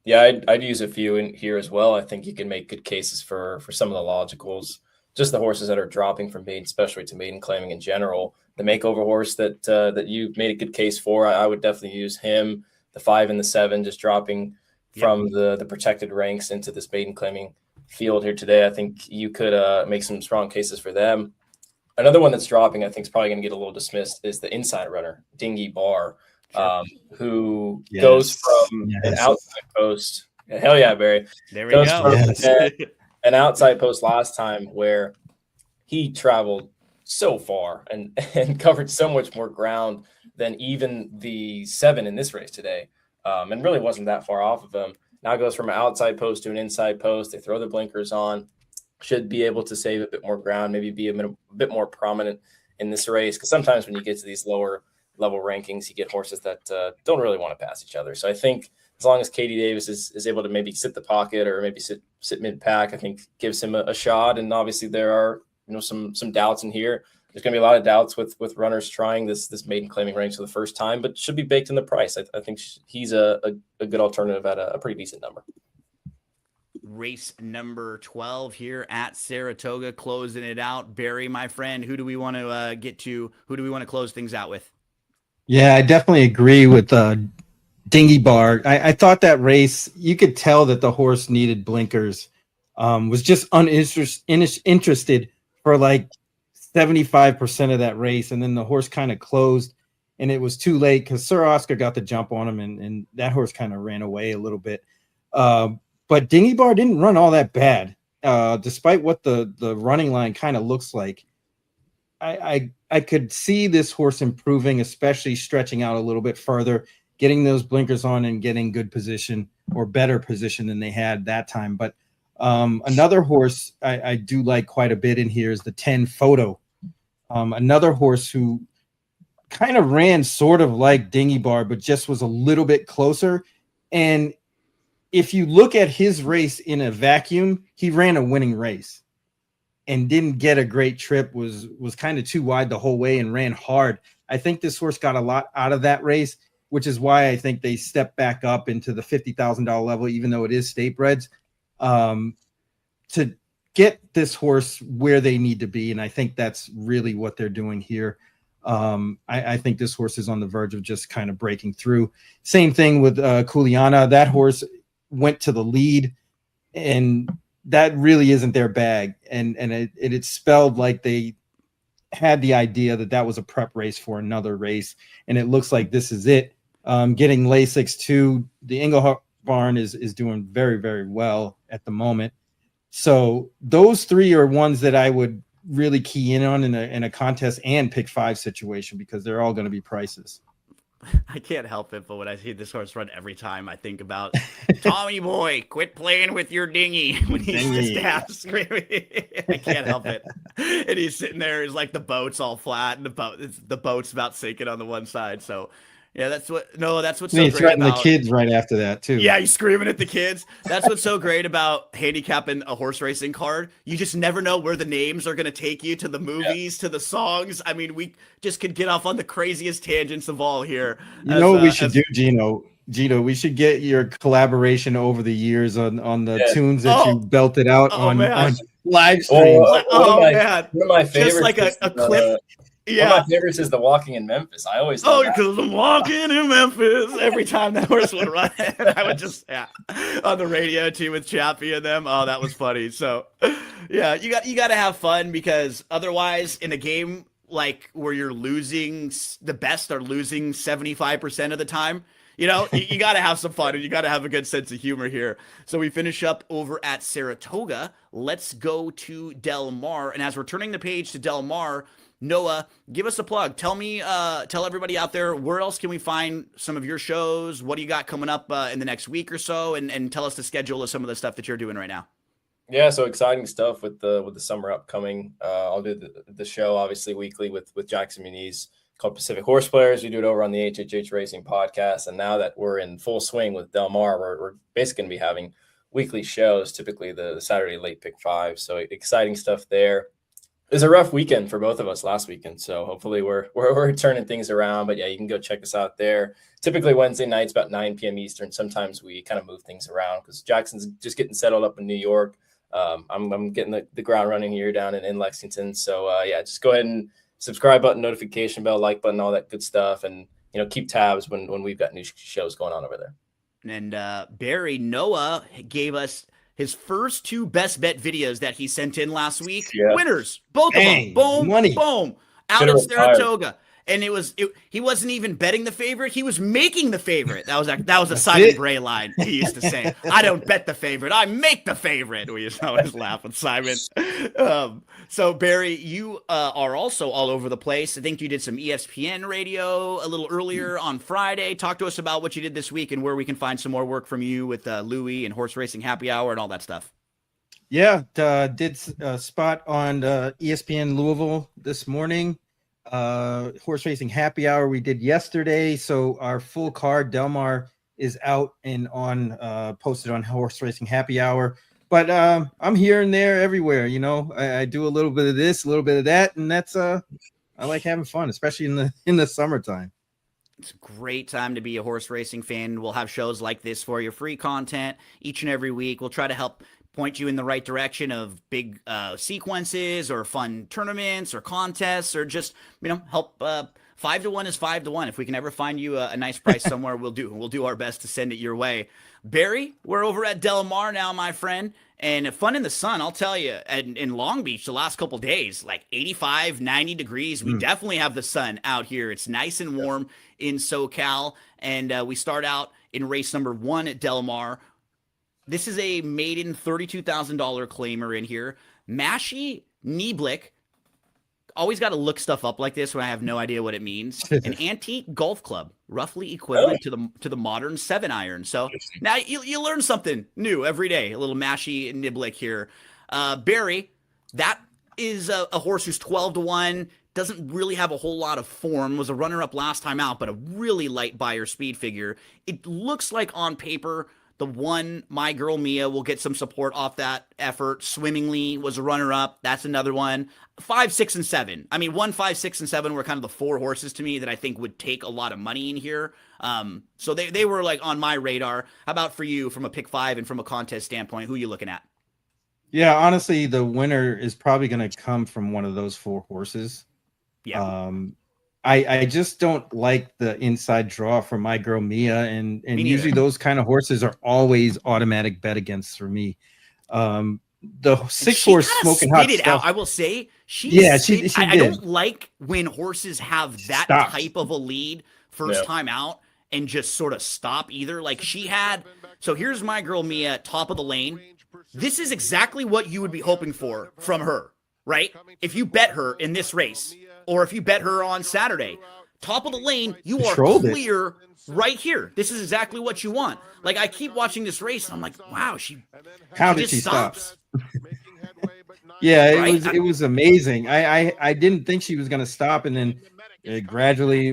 Yeah, I'd use a few in here as well. I think you can make good cases for some of the logicals. Just the horses that are dropping from maiden specialty to maiden claiming in general. The makeover horse that you made a good case for, I would definitely use him. The 5 and the 7 just dropping from the protected ranks into this maiden claiming field here today. I think you could make some strong cases for them. Another one that's dropping, I think is probably going to get a little dismissed, is the inside runner, Dingy Bar, who goes from an outside post. Hell yeah, Barry. There we go. An outside post last time where he traveled so far and covered so much more ground than even the 7 in this race today, and really wasn't that far off of him. Now goes from an outside post to an inside post. They throw the blinkers on. Should be able to save a bit more ground, maybe be a bit more prominent in this race. Because sometimes when you get to these lower level rankings, you get horses that don't really want to pass each other. So I think as long as Katie Davis is able to maybe sit the pocket or maybe sit mid-pack, I think gives him a shot. And obviously there are some doubts in here. There's going to be a lot of doubts with runners trying this maiden claiming range for the first time, but should be baked in the price. I think he's a good alternative at a pretty decent number. race number 12 here at Saratoga, closing it out. Barry, my friend, who do we want to get to? Who do we want to close things out with? Yeah, I definitely agree with Dingy Bar. I thought that race, you could tell that the horse needed blinkers, was just uninterested for like 75% of that race. And then the horse kind of closed and it was too late because Sir Oscar got the jump on him and that horse kind of ran away a little bit. But Dingy Bar didn't run all that bad, despite what the running line kind of looks like. I could see this horse improving, especially stretching out a little bit further, getting those blinkers on and getting good position or better position than they had that time. But another horse I do like quite a bit in here is the 10 Photo. Another horse who kind of ran sort of like Dingy Bar, but just was a little bit closer. And if you look at his race in a vacuum, he ran a winning race and didn't get a great trip, was kind of too wide the whole way and ran hard. I think this horse got a lot out of that race, which is why I think they stepped back up into the $50,000 level, even though it is state breds, to get this horse where they need to be. And I think that's really what they're doing here. I think this horse is on the verge of just kind of breaking through. Same thing with Kuliana. That horse went to the lead, and that really isn't their bag. And it spelled like they had the idea that was a prep race for another race. And it looks like this is it. Getting Lasix too. The Englehart barn is doing very, very well at the moment. So those three are ones that I would really key in on in a contest and pick 5 situation, because they're all going to be prices. I can't help it, but when I see this horse run every time, I think about Tommy boy, quit playing with your dinghy when he's just half screaming. I can't help it. And he's sitting there, he's like the boat's all flat, and the boat's about sinking on the one side. So yeah, that's what's so great threatening about the kids right after that too. Yeah, he's screaming at the kids. That's what's so great about handicapping a horse racing card. You just never know where the names are going to take you, to the movies, to the songs. I mean, we just could get off on the craziest tangents of all here. You know what we should do, Gino? Gino, we should get your collaboration over the years on the tunes that you belted out on live streams. One of my favorites, just like a clip. Yeah, one of my favorites is the walking in Memphis. I always because I'm walking in Memphis. Every time that horse would run, I would just on the radio too with Chappie and them. Oh, that was funny. So yeah, you got to have fun, because otherwise in a game like where you're losing, the best are losing 75% of the time. You know, you got to have some fun, and you got to have a good sense of humor here. So we finish up over at Saratoga. Let's go to Del Mar, and as we're turning the page to Del Mar, Noah, give us a plug. Tell everybody out there, where else can we find some of your shows? What do you got coming up in the next week or so? And tell us the schedule of some of the stuff that you're doing right now. Yeah, so exciting stuff with the summer upcoming. I'll do the show obviously weekly with Jackson Muniz, called Pacific Horse Players. We do it over on the HHH Racing podcast. And now that we're in full swing with Del Mar, we're basically going to be having weekly shows, typically the Saturday late pick 5. So exciting stuff there. It was a rough weekend for both of us last weekend, so hopefully we're turning things around. But yeah, you can go check us out there. Typically Wednesday nights about 9 p.m. Eastern. Sometimes we kind of move things around because Jackson's just getting settled up in New York. I'm getting the ground running here down in Lexington. So yeah, just go ahead and subscribe button, notification bell, like button, all that good stuff, and keep tabs when we've got new shows going on over there. And Barry, Noah gave us his first 2 best bet videos that he sent in last week. Yeah. Winners, both of them. Boom, boom, out of Saratoga. And he wasn't even betting the favorite. He was making the favorite. That was a Simon Bray line he used to say. I don't bet the favorite. I make the favorite. We used to always laugh with Simon. So Barry, you are also all over the place. I think you did some ESPN radio a little earlier on Friday. Talk to us about what you did this week and where we can find some more work from you with Louie and Horse Racing Happy Hour and all that stuff. Yeah, did a spot on ESPN Louisville this morning. Horse Racing Happy Hour we did yesterday. So our full card, Del Mar, is out and on posted on Horse Racing Happy Hour. But I'm here and there everywhere. I do a little bit of this, a little bit of that, and that's I like having fun, especially in the summertime. It's a great time to be a horse racing fan. We'll have shows like this for you, free content each and every week. We'll try to help point you in the right direction of big sequences or fun tournaments or contests, or just, help. 5 to 1 is 5 to 1. If we can ever find you a nice price somewhere, we'll do our best to send it your way. Barry, we're over at Del Mar now, my friend, and fun in the sun. I'll tell you, in Long Beach, the last couple days, like 85, 90 degrees. We definitely have the sun out here. It's nice and warm in SoCal, and we start out in race number 1 at Del Mar. This is a maiden $32,000 claimer in here. Mashi Nieblik. Always got to look stuff up like this when I have no idea what it means. An antique golf club, roughly equivalent to the modern 7-iron. So now you learn something new every day. A little Mashi Niblick here. Barry, that is a horse who's 12 to 1. Doesn't really have a whole lot of form. Was a runner-up last time out, but a really light buyer speed figure. It looks like on paper the one, My Girl Mia, will get some support off that effort. Swimmingly was a runner-up. That's another one. 5, 6, and 7. I mean, 1, 5, 6, and 7 were kind of the 4 horses to me that I think would take a lot of money in here. So they were like on my radar. How about for you from a pick 5 and from a contest standpoint? Who are you looking at? Yeah, honestly, the winner is probably going to come from one of those 4 horses. Yeah. I just don't like the inside draw for My Girl Mia, and usually those kind of horses are always automatic bet against for me. The 6 horse Smoking Hot Stuff, I will say she did. I don't like when horses have that type of a lead first time out and just sort of stop either. Like she had. So here's My Girl Mia, top of the lane. This is exactly what you would be hoping for from her, right? If you bet her in this race, or if you bet her on Saturday, top of the lane, you are clear right here. This is exactly what you want. Like, I keep watching this race, and I'm like, wow, how did she stop? Yeah, it was amazing. I didn't think she was going to stop, and then gradually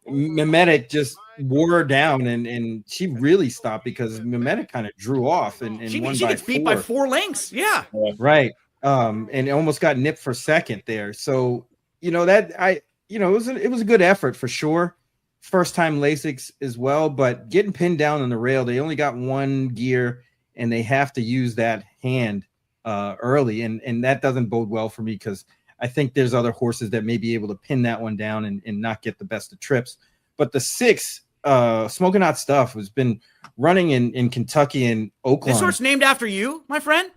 Mimetic just wore her down, and she really stopped because Mimetic kind of drew off and she won gets beat by 4 lengths. Yeah, right. And almost got nipped for second there. So, it was a good effort for sure. First time Lasix as well, but getting pinned down on the rail, they only got 1 gear and they have to use that hand early. And that doesn't bode well for me because I think there's other horses that may be able to pin that one down and not get the best of trips. But the 6, Smoking Hot Stuff, has been running in Kentucky and Oakland. This horse named after you, my friend?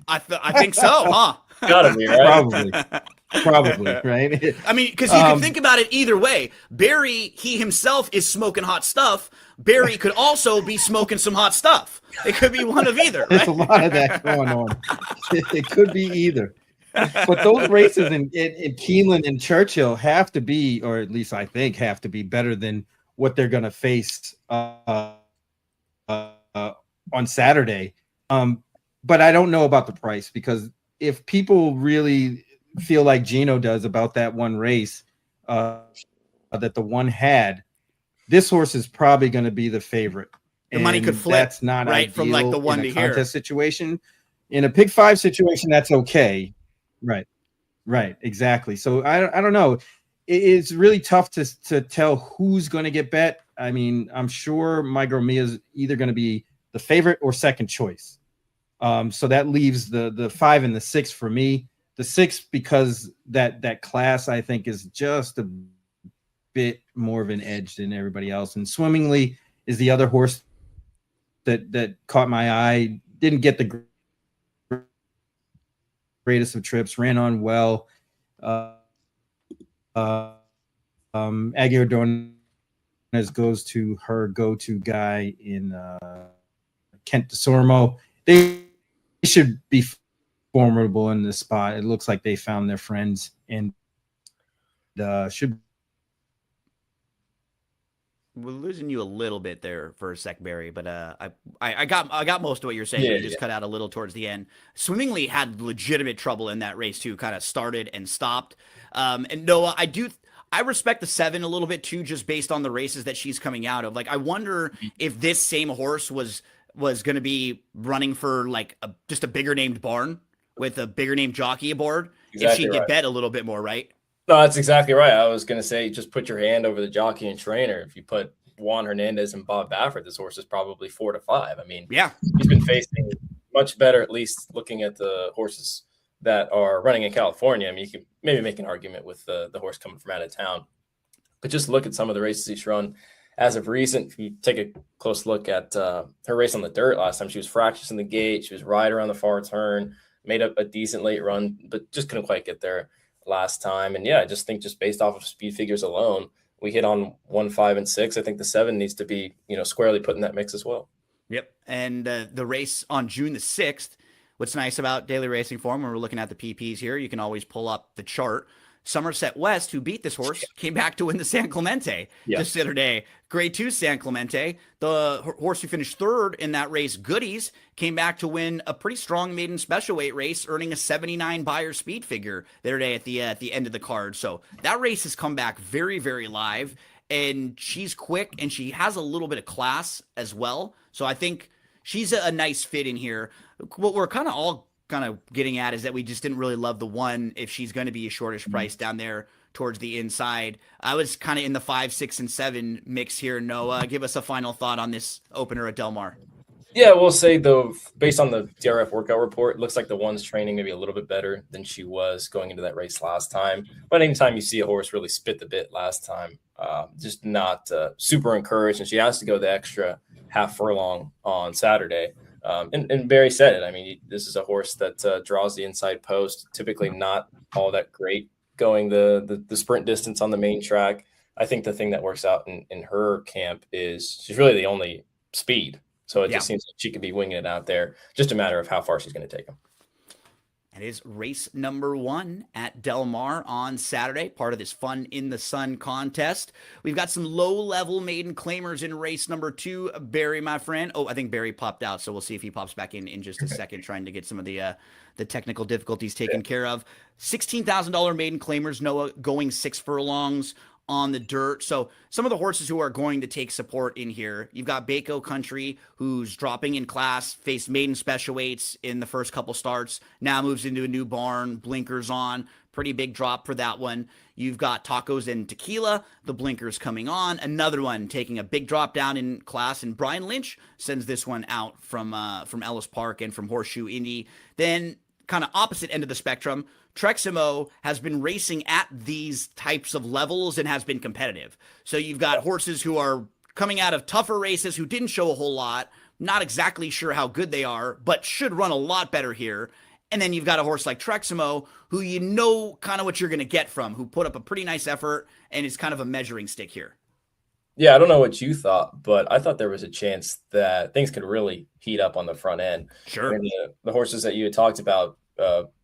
I think so, huh? Gotta be, right? Probably, right? I mean, because you can think about it either way. Barry, he himself is smoking hot stuff. Barry could also be smoking some hot stuff. It could be one of either. Right? There's a lot of that going on. It could be either. But those races in Keeneland and Churchill have to be, or at least I think have to be, better than what they're going to face on Saturday. But I don't know about the price, because if people really feel like Gino does about that one race that the one had, this horse is probably going to be the favorite. The money could flip. That's not right from like the 1 in to a here. Contest situation. In a pick 5 situation, that's okay. Right, exactly. So I don't know. It's really tough to tell who's going to get bet. I mean, I'm sure My Girl Mia is either going to be the favorite or second choice. So that leaves the 5 and the 6 for me. The 6, because that class, I think, is just a bit more of an edge than everybody else. And Swimmingly is the other horse that caught my eye. Didn't get the greatest of trips, ran on well. Aguirre Dornes goes to her go-to guy in Kent DeSormo. They should be formidable in this spot. It looks like they found their friends and should. We're losing you a little bit there for a sec, Barry, but I got most of what you're saying. You just cut out a little towards the end. Swimmingly had legitimate trouble in that race too. Kind of started and stopped. And Noah, I respect the 7 a little bit too, just based on the races that she's coming out of. Like, I wonder if this same horse was going to be running for like just a bigger named barn with a bigger named jockey aboard, if she'd get bet a little bit more, right? No, that's exactly right. I was going to say, just put your hand over the jockey and trainer. If you put Juan Hernandez and Bob Baffert, this horse is probably 4 to 5. I mean, Yeah. he's been facing much better, at least looking at the horses that are running in California. I mean, you can maybe make an argument with the horse coming from out of town, but just look at some of the races he's run as of recent. If you take a close look at her race on the dirt last time, she was fractious in the gate. She was right around the far turn, made up a decent late run, but just couldn't quite get there last time. And yeah, I just think just based off of speed figures alone, we hit on 1, 5, and 6. I think the 7 needs to be, squarely put in that mix as well. Yep. And the race on June the 6th, what's nice about Daily Racing Form, when we're looking at the PPs here, you can always pull up the chart. Somerset West, who beat this horse, came back to win the San Clemente just the other day. Grade 2 San Clemente. The horse who finished third in that race, Goodies, came back to win a pretty strong maiden special weight race, earning a 79 Beyer speed figure the other day at the end of the card. So that race has come back very, very live, and she's quick, and she has a little bit of class as well. So I think she's a nice fit in here. What we're kind of getting at is that we just didn't really love the one if she's going to be a shortish price down there towards the inside. I was kind of in the 5, 6, and 7 mix here. Noah, give us a final thought on this opener at Del Mar. Yeah, we'll say, though, based on the DRF workout report, it looks like the one's training maybe a little bit better than she was going into that race last time. But anytime you see a horse really spit the bit last time, just not super encouraged. And she has to go the extra half furlong on Saturday. And Barry said it. I mean, this is a horse that draws the inside post, typically not all that great going the sprint distance on the main track. I think the thing that works out in her camp is she's really the only speed. So it just seems like she could be winging it out there. Just a matter of how far she's going to take him. It is race number 1 at Del Mar on Saturday, part of this Fun in the Sun contest. We've got some low-level maiden claimers in race number 2. Barry, my friend. Oh, I think Barry popped out, so we'll see if he pops back in just a second, trying to get some of the technical difficulties taken care of. $16,000 maiden claimers, Noah, going 6 furlongs on the dirt. So some of the horses who are going to take support in here, you've got Baco Country, who's dropping in class, faced maiden special weights in the first couple starts, now moves into a new barn, blinkers on, pretty big drop for that one. You've got Tacos and Tequila, the blinkers coming on, another one taking a big drop down in class, and Brian Lynch sends this one out from Ellis Park and from Horseshoe Indy. Then kind of opposite end of the spectrum, Treximo has been racing at these types of levels and has been competitive. So you've got horses who are coming out of tougher races who didn't show a whole lot, not exactly sure how good they are, but should run a lot better here. And then you've got a horse like Treximo, who you know kind of what you're going to get from, who put up a pretty nice effort and is kind of a measuring stick here. Yeah, I don't know what you thought, but I thought there was a chance that things could really heat up on the front end. Sure. I mean, the horses that you had talked about,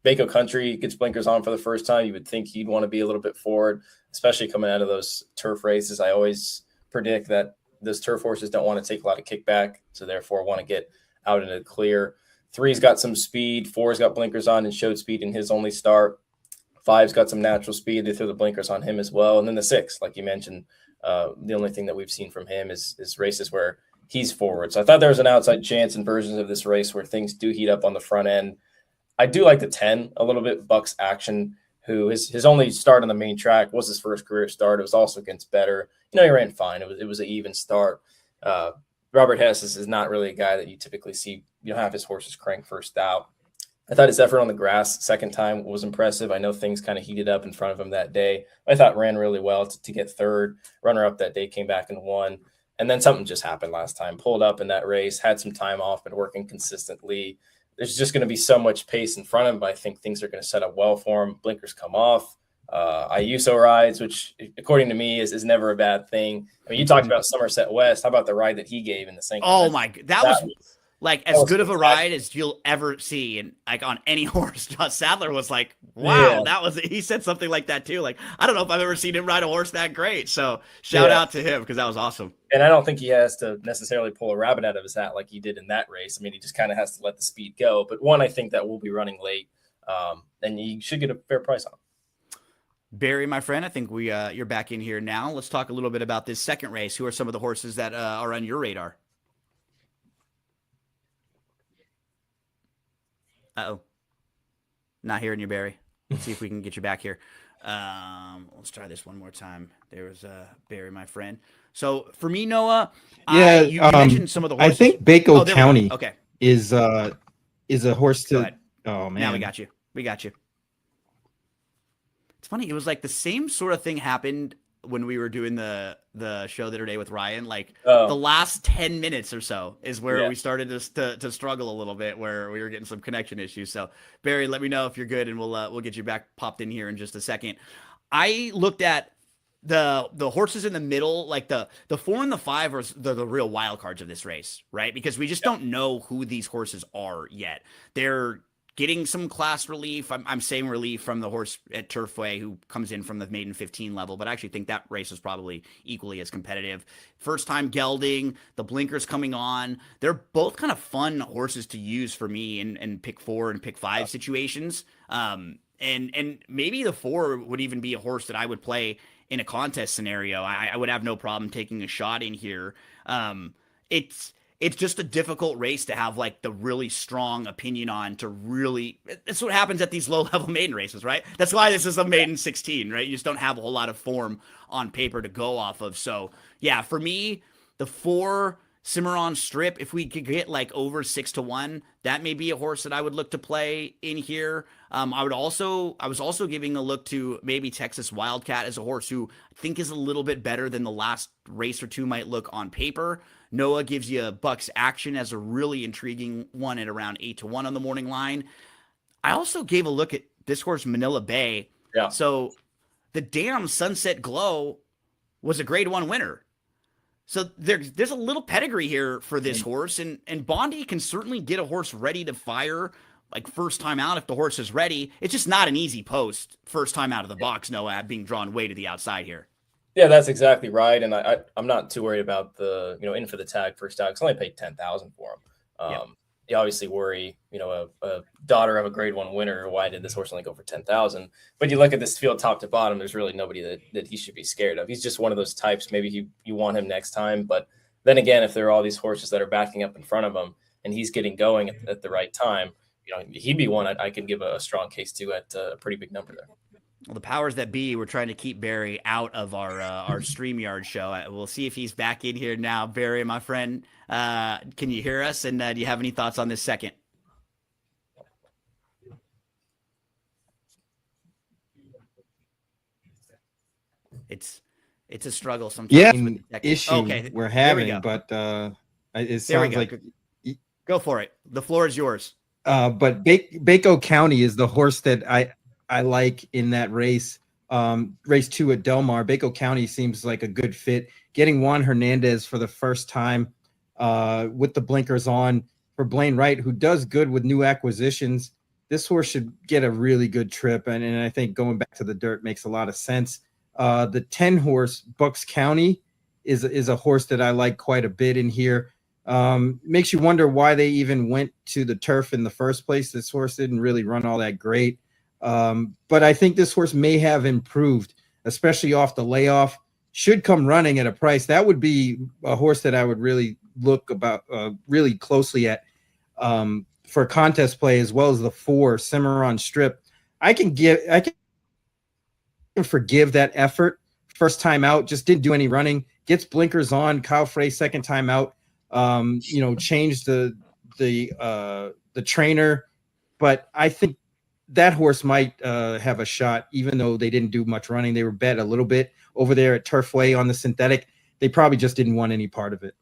Baco Country gets blinkers on for the first time. You would think he'd want to be a little bit forward, especially coming out of those turf races. I always predict that those turf horses don't want to take a lot of kickback, so therefore want to get out into the clear. 3's got some speed. 4's got blinkers on and showed speed in his only start. 5's got some natural speed. They threw the blinkers on him as well. And then the 6, like you mentioned, the only thing that we've seen from him is races where he's forward. So I thought there was an outside chance in versions of this race where things do heat up on the front end. I do like the 10 a little bit, Buck's Action, who his only start on the main track was his first career start. It was also against Better. He ran fine. It was an even start. Robert Hess is not really a guy that you typically see, have his horses crank first out. I thought his effort on the grass second time was impressive. I know things kind of heated up in front of him that day. I thought ran really well to get third. Runner-up that day, came back and won. And then something just happened last time. Pulled up in that race, had some time off, been working consistently. There's just going to be so much pace in front of him. I think things are going to set up well for him. Blinkers come off. Ayuso rides, which according to me is never a bad thing. I mean, you talked about Somerset West. How about the ride that he gave in the St. Oh my, that was like as good of a ride as you'll ever see, and like on any horse. Josh Sadler was like, wow, he said something like that too. Like, I don't know if I've ever seen him ride a horse that great. So shout out to him, because that was awesome. And I don't think he has to necessarily pull a rabbit out of his hat like he did in that race. I mean, he just kind of has to let the speed go. But one, I think that will be running late, and you should get a fair price on him. Barry, my friend, I think you're back in here now. Let's talk a little bit about this second race. Who are some of the horses that are on your radar? Uh-oh. Not hearing you, Barry. Let's see if we can get you back here. Let's try this one more time. There's Barry, my friend. So for me, Noah, Yeah, you mentioned some of the horses. I think Buccola County okay. is a horse Go to. ahead. Oh man, Now we got you. We got you. It's funny. It was like the same sort of thing happened when we were doing the show the other day with Ryan. Like the last 10 minutes or so is where we started to struggle a little bit, where we were getting some connection issues. So Barry, let me know if you're good, and we'll get you back popped in here in just a second. I looked at the horses in the middle, like the 4 and the 5 are the real wild cards of this race, right? Because we just don't know who these horses are yet. They're getting some class relief. I'm saying relief from the horse at Turfway who comes in from the maiden 15 level, but I actually think that race is probably equally as competitive. First time gelding, the blinkers coming on. They're both kind of fun horses to use for me in pick 4 and pick 5 situations. And maybe the 4 would even be a horse that I would play in a contest scenario. I would have no problem taking a shot in here. It's just a difficult race to have like the really strong opinion on to really. That's what happens at these low level maiden races, right? That's why this is a maiden 16, right? You just don't have a whole lot of form on paper to go off of. So yeah, for me, the 4 Cimarron Strip, if we could get like over 6-1, that may be a horse that I would look to play in here. I was also giving a look to maybe Texas Wildcat as a horse who I think is a little bit better than the last race or two might look on paper. Noah gives you Bucks Action as a really intriguing one at around 8-1 on the morning line. I also gave a look at this horse, Manila Bay. Yeah. So the damn Sunset Glow was a grade 1 winner. So there's a little pedigree here for this horse, and Bondi can certainly get a horse ready to fire like first time out if the horse is ready. It's just not an easy post first time out of the box, Noah, being drawn way to the outside here. Yeah, that's exactly right. And I'm not too worried about the, in for the tag first out, because I only paid $10,000 for him. You obviously worry, a daughter of a grade 1 winner, why did this horse only go for 10,000? But you look at this field top to bottom, there's really nobody that he should be scared of. He's just one of those types. Maybe you want him next time. But then again, if there are all these horses that are backing up in front of him and he's getting going at the right time, he'd be one I could give a strong case to at a pretty big number there. Well, the powers that be were trying to keep Barry out of our StreamYard show. We'll see if he's back in here now. Barry, my friend, can you hear us? And do you have any thoughts on this second? It's a struggle sometimes. Yeah, issue we're having, but it sounds like go for it. The floor is yours. But Buccola County is the horse that I like in that race. Race 2 at Del Mar. Buccola County seems like a good fit. Getting Juan Hernandez for the first time with the blinkers on for Blaine Wright, who does good with new acquisitions. This horse should get a really good trip, and I think going back to the dirt makes a lot of sense. The 10 horse Bucks County is a horse that I like quite a bit in here. Makes you wonder why they even went to the turf in the first place. This horse didn't really run all that great. But I think this horse may have improved, especially off the layoff. Should come running at a price. That would be a horse that I would really look really closely at for contest play, as well as the 4 Cimarron Strip. I can forgive that effort. First time out, just didn't do any running. Gets blinkers on. Kyle Frey second time out. Changed the trainer, but I think that horse might have a shot, even though they didn't do much running. They were bet a little bit over there at Turfway on the synthetic. They probably just didn't want any part of it.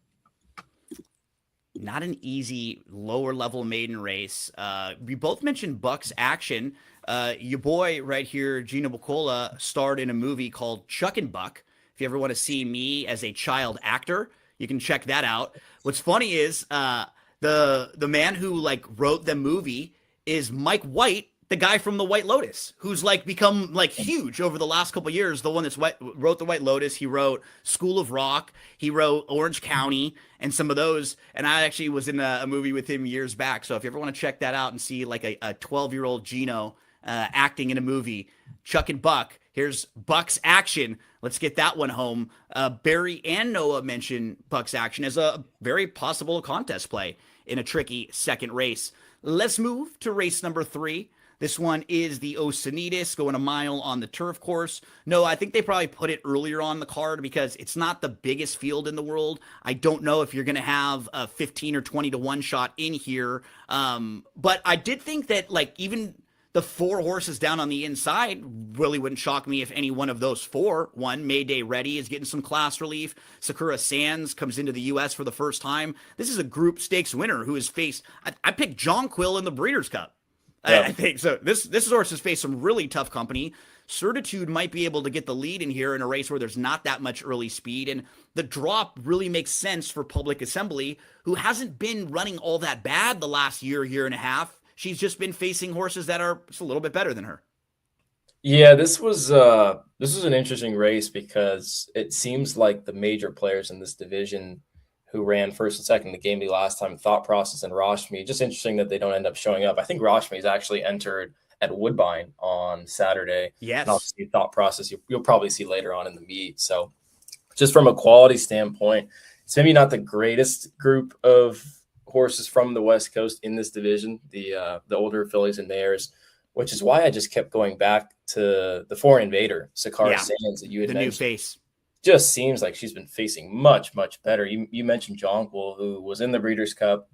Not an easy lower level maiden race. We both mentioned Bucks Action. Your boy right here, Gino Buccola, starred in a movie called Chuck and Buck. If you ever want to see me as a child actor, you can check that out. What's funny is the man who wrote the movie is Mike White, the guy from the White Lotus, who's become huge over the last couple of years. The one that's wrote the White Lotus. He wrote School of Rock. He wrote Orange County and some of those. And I actually was in a movie with him years back. So if you ever want to check that out and see a 12-year-old Gino acting in a movie, Chuck and Buck, here's Bucks Action. Let's get that one home. Barry and Noah mentioned Bucks Action as a very possible contest play in a tricky second race. Let's move to race number 3. This one is the Oceanitas, going a mile on the turf course. No, I think they probably put it earlier on the card because it's not the biggest field in the world. I don't know if you're going to have a 15 or 20 to 1 shot in here. But I did think that, like, even the 4 horses down on the inside really wouldn't shock me if any one of those 4 won. Mayday Ready is getting some class relief. Sakura Sands comes into the U.S. for the first time. This is a group stakes winner who has faced, I picked Jonquil in the Breeders' Cup. Yeah. I think so. This horse has faced some really tough company. Certitude might be able to get the lead in here in a race where there's not that much early speed, and the drop really makes sense for Public Assembly, who hasn't been running all that bad the last year and a half. She's just been facing horses that are just a little bit better than her. Yeah, this was an interesting race because it seems like the major players in this division who ran first and second in the game the last time, Thought Process and Roshmi. Just interesting that they don't end up showing up. I think Roshmi's actually entered at Woodbine on Saturday. Yes. And obviously Thought Process you'll probably see later on in the meet. So just from a quality standpoint, it's maybe not the greatest group of horses from the West Coast in this division, the older fillies and mares, which is why I just kept going back to the Foreign Invader, Sakara Sands, that you had mentioned. The new face. Just seems like she's been facing much better. You mentioned Jonquil, who was in the Breeders' Cup,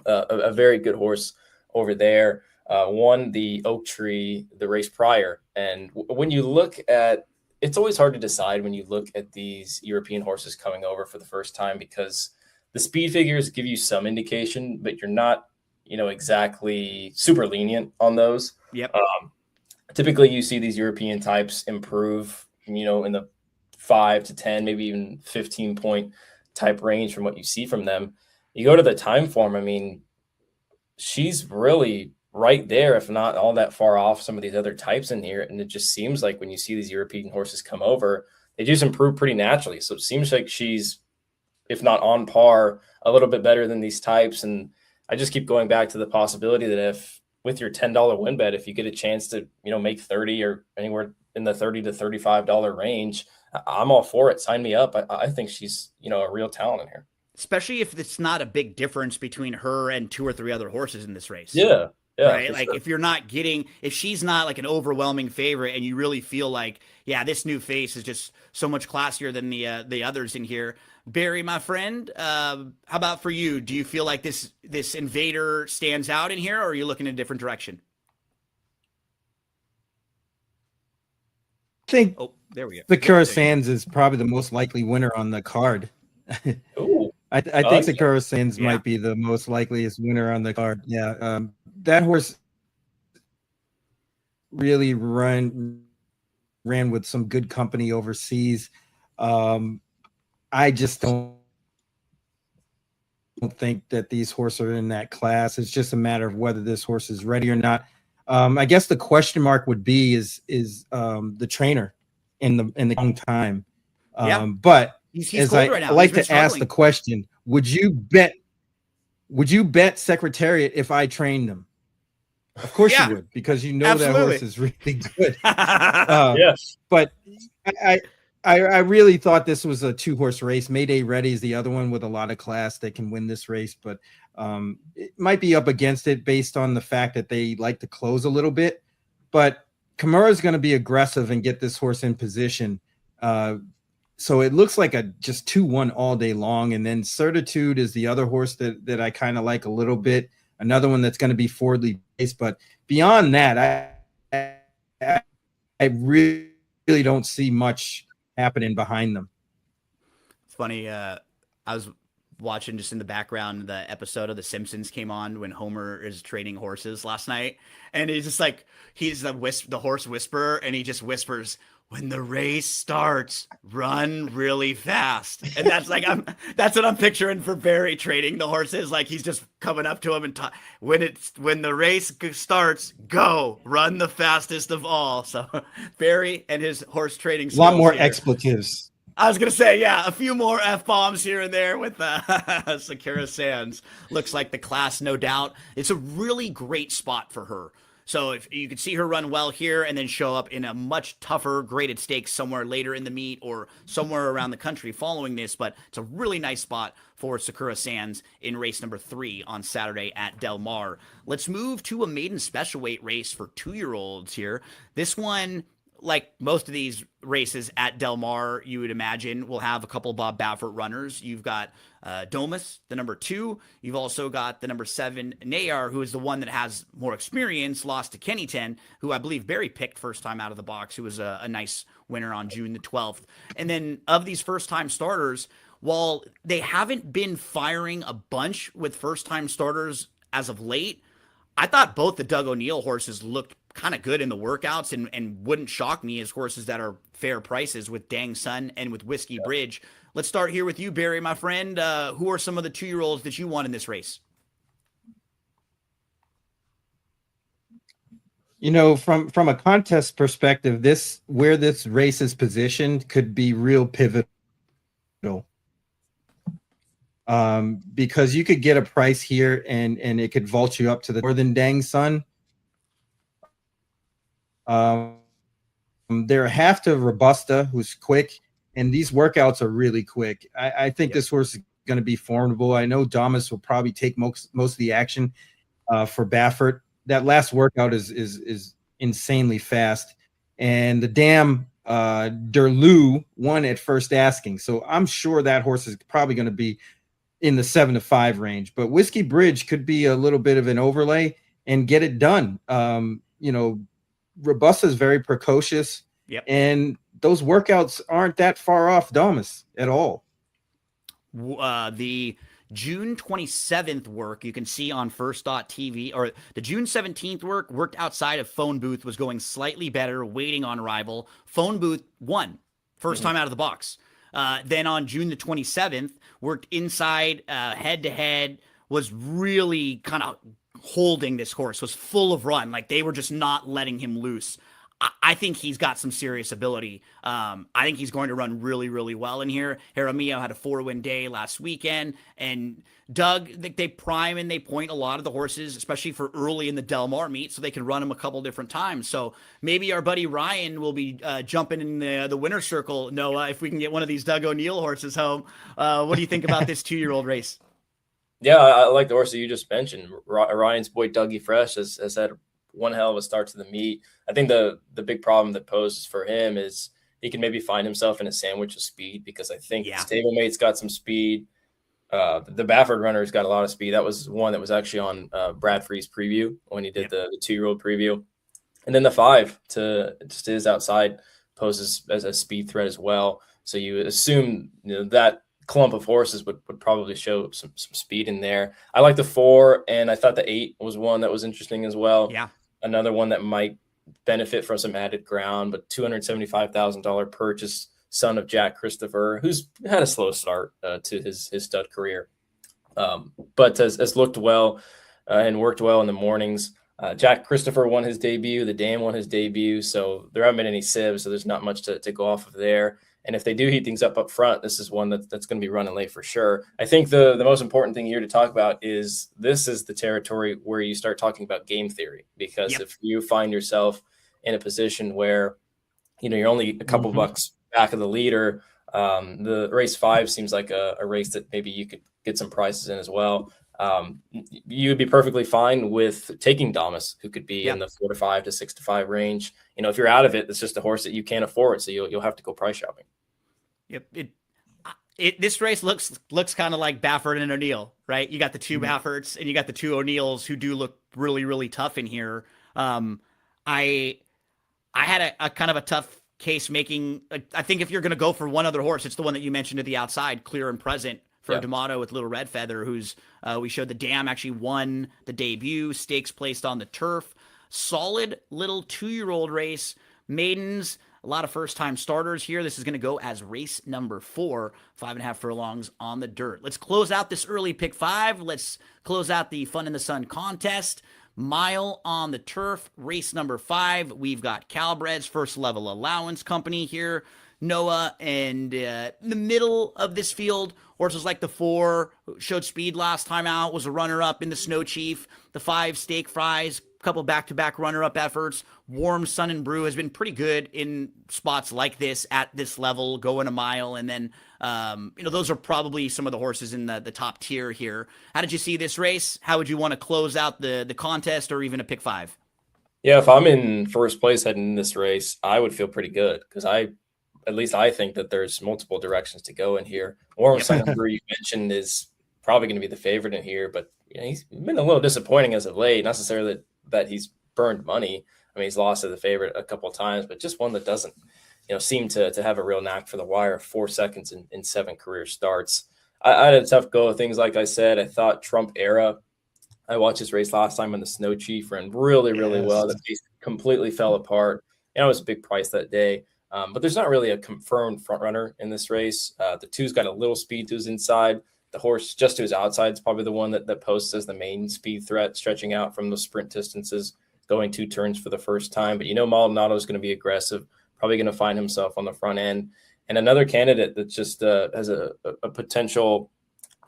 a very good horse over there, won the Oak Tree the race prior. And when you look at, it's always hard to decide when you look at these European horses coming over for the first time, because the speed figures give you some indication, but you're not, exactly super lenient on those. Yep. Typically you see these European types improve, in the 5 to 10, maybe even 15 point type range from what you see from them. You go to the time form, I mean, she's really right there, if not all that far off some of these other types in here. And it just seems like when you see these European horses come over, they just improve pretty naturally. So it seems like she's, if not on par, a little bit better than these types. And I just keep going back to the possibility that if with your $10 win bet, if you get a chance to, make 30 or anywhere in the $30 to $35 range, I'm all for it. Sign me up. I think she's, a real talent in here. Especially if it's not a big difference between her and 2 or 3 other horses in this race. Yeah. Yeah, right. Like sure. If she's not like an overwhelming favorite and you really feel like, yeah, this new face is just so much classier than the others in here. Barry, my friend, how about for you? Do you feel like this Invader stands out in here, or are you looking in a different direction? I think there we go. Sakura Sands is probably the most likely winner on the card. Ooh. I think Sakura Sands might be the most likeliest winner on the card. Yeah. That horse really ran with some good company overseas. I just don't think that these horses are in that class. It's just a matter of whether this horse is ready or not. I guess the question mark would be is the trainer in the long time. But he's I right now. like to ask the question, would you bet Secretariat if I trained them? Of course you would, because that horse is really good. Yes. But I really thought this was a 2-horse race. Mayday Ready is the other one with a lot of class that can win this race, but it might be up against it based on the fact that they like to close a little bit. But Kimura is going to be aggressive and get this horse in position. So it looks like a just 2-1 all day long. And then Certitude is the other horse that I kind of like a little bit. Another one that's going to be forwardly based. But beyond that, I really don't see much happening behind them. It's funny. I was watching just in the background, the episode of The Simpsons came on when Homer is training horses last night. And he's just like, he's the horse whisperer. And he just whispers, "When the race starts, run really fast." And that's like, that's what I'm picturing for Barry training the horses. Like he's just coming up to him and when the race starts, go run the fastest of all. So Barry and his horse training skills, a lot more here. Expletives. I was going to say, a few more F-bombs here and there with Sakura Sands. Looks like the class, no doubt. It's a really great spot for her. So if you could see her run well here and then show up in a much tougher graded stakes somewhere later in the meet or somewhere around the country following this, but it's a really nice spot for Sakura Sands in race number 3 on Saturday at Del Mar. Let's move to a maiden special weight race for 2-year-olds here. This one, like most of these races at Del Mar, you would imagine will have a couple Bob Baffert runners. You've got Domus, the number 2. You've also got the number 7, Meagher, who is the one that has more experience, lost to Kennyton, who I believe Barry picked first time out of the box, who was a nice winner on June the 12th. And then of these first-time starters, while they haven't been firing a bunch with first-time starters as of late, I thought both the Doug O'Neill horses looked kind of good in the workouts and wouldn't shock me as horses that are fair prices with Dang Sun and with Whiskey Bridge. Let's start here with you, Barry, my friend. Who are some of the 2-year-olds that you want in this race? You know, from a contest perspective, where this race is positioned could be real pivotal. Because you could get a price here and it could vault you up to the more than Dang Sun. They're half to Robusta, who's quick, and these workouts are really quick. I think this horse is going to be formidable. I know Domus will probably take most of the action for Baffert. That last workout is insanely fast, and the damn Derlou won at first asking, so I'm sure that horse is probably going to be in the 7-5 range. But Whiskey Bridge could be a little bit of an overlay and get it done. You know, Robusta is very precocious, and those workouts aren't that far off Domus at all. The June 27th work you can see on first.tv, or the June 17th worked outside of Phone Booth, was going slightly better, waiting on rival. Phone Booth won first time out of the box. Then on June the 27th, worked inside, head-to-head, was really kind of holding this horse, was full of run. Like, they were just not letting him loose. I think he's got some serious ability. I think he's going to run really, really well in here. Jaramillo had a 4-win day last weekend, and Doug, they prime and they point a lot of the horses, especially for early in the Del Mar meet, so they can run them a couple different times. So maybe our buddy Ryan will be jumping in the winner's circle, Noah, if we can get one of these Doug O'Neill horses home. What do you think about this 2-year-old race? Yeah, I like the horse that you just mentioned. Ryan's boy Dougie Fresh has had one hell of a start to the meet. I think the big problem that poses for him is he can maybe find himself in a sandwich of speed, because I think Stablemate's got some speed. The Baffert runner's got a lot of speed. That was one that was actually on Brad Free's preview when he did the 2-year-old preview. And then the 5 to his outside poses as a speed threat as well. So you assume that clump of horses would probably show some speed in there. I like the 4, and I thought the 8 was one that was interesting as well. Yeah. Another one that might benefit from some added ground, but $275,000 purchase, son of Jack Christopher, who's had a slow start to his stud career, but has looked well and worked well in the mornings. Jack Christopher won his debut. The Dam won his debut. So there haven't been any sieves, so there's not much to go off of there. And if they do heat things up front, this is one that's going to be running late for sure. I think the most important thing here to talk about is this is the territory where you start talking about game theory, because if you find yourself in a position where, you're only a couple bucks back of the leader, the race 5 seems like a race that maybe you could get some prices in as well. You would be perfectly fine with taking Domus, who could be in the 4-5 to 6-5 range. If you're out of it, it's just a horse that you can't afford, so you'll have to go price shopping. Yep. This race looks kind of like Baffert and O'Neill, right? You got the 2 Bafferts and you got the 2 O'Neills who do look really, really tough in here. I had a kind of a tough case making. I think if you're going to go for one other horse, it's the one that you mentioned at the outside, Clear and Present, for D'Amato with Little Red Feather, who's we showed the Dam actually won the debut, stakes placed on the turf. Solid little 2-year-old race. Maidens, a lot of first-time starters here. This is going to go as race number 4, 5.5 furlongs on the dirt. Let's close out this early pick 5. Let's close out the Fun in the Sun contest. Mile on the turf, race number 5. We've got Calbred's First Level Allowance Company here, Noah, and in the middle of this field, horses like the 4 showed speed last time out, was a runner-up in the Snow Chief. The 5, Steak Fries, couple back-to-back runner-up efforts. Warm Sun and Brew has been pretty good in spots like this at this level, going a mile, and then those are probably some of the horses in the top tier here. How did you see this race? How would you want to close out the contest or even a pick 5? Yeah, if I'm in first place heading in this race, I would feel pretty good because at least I think that there's multiple directions to go in here. Warm Sun and Brew, you mentioned, is probably going to be the favorite in here, but he's been a little disappointing as of late. Not necessarily that he's burned money. I mean, he's lost to the favorite a couple of times, but just one that doesn't, seem to have a real knack for the wire. 4 seconds in 7 career starts. I had a tough go of things. Like I said, I thought Trump Era. I watched his race last time on the Snow Chief, ran really, really well. The pace completely fell apart. It was a big price that day. But there's not really a confirmed front runner in this race. The 2's got a little speed to his inside. The horse just to his outside is probably the one that posts as the main speed threat, stretching out from the sprint distances, going 2 turns for the first time. But Maldonado is going to be aggressive, probably going to find himself on the front end. And another candidate that just has a potential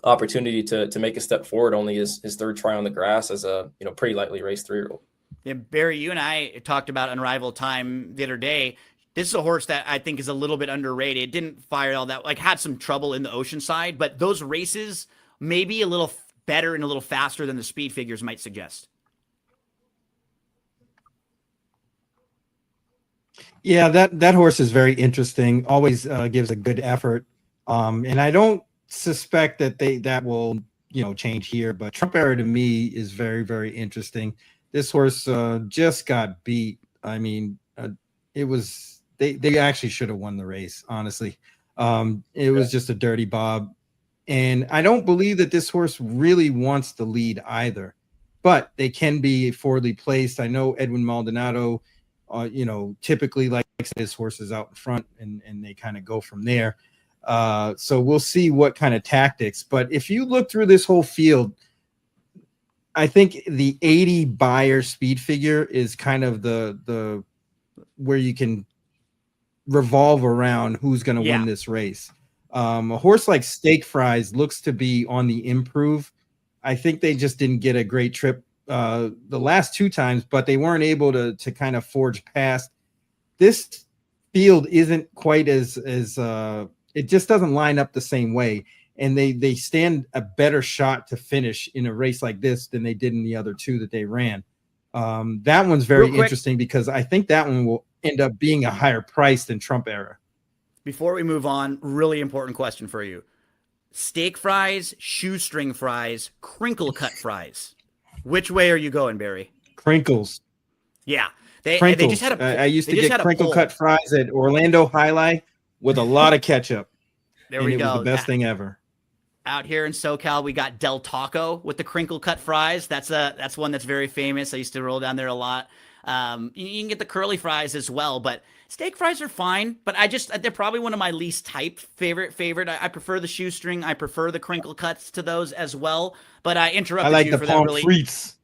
opportunity to make a step forward, only his third try on the grass as a pretty lightly raced 3-year-old. Yeah, Barry, you and I talked about Unrivaled Time the other day. This is a horse that I think is a little bit underrated. Didn't fire all that, had some trouble in the Oceanside, but those races maybe a little better and a little faster than the speed figures might suggest. Yeah, that horse is very interesting. Always gives a good effort. And I don't suspect that will change here, but Trump Era to me is very, very interesting. This horse just got beat. I mean, it was they actually should have won the race, honestly. It was just a dirty bob. And I don't believe that this horse really wants the lead either, but they can be forwardly placed. I know Edwin Maldonado, typically likes his horses out in front and they kind of go from there. So we'll see what kind of tactics. But if you look through this whole field, I think the 80 buyer speed figure is kind of the where you can revolve around who's going to win this race. A horse like Steak Fries looks to be on the improve. I think they just didn't get a great trip the last 2 times, but they weren't able to kind of forge past. This field isn't quite as it just doesn't line up the same way, and they stand a better shot to finish in a race like this than they did in the other 2 that they ran. That one's very interesting because I think that one will end up being a higher price than Trump Era. Before we move on, really important question for you. Steak fries, shoestring fries, crinkle cut fries. Which way are you going, Barry? Crinkles. Yeah. They just had I used to get crinkle cut fries at Orlando Highlight with a lot of ketchup. There we go. It was the best thing ever. Out here in SoCal, we got Del Taco with the crinkle cut fries. That's one that's very famous. I used to roll down there a lot. You can get the curly fries as well, but steak fries are fine. But they're probably one of my least favorite. I prefer the shoestring. I prefer the crinkle cuts to those as well. But I interrupted you. I like the for palm that frites.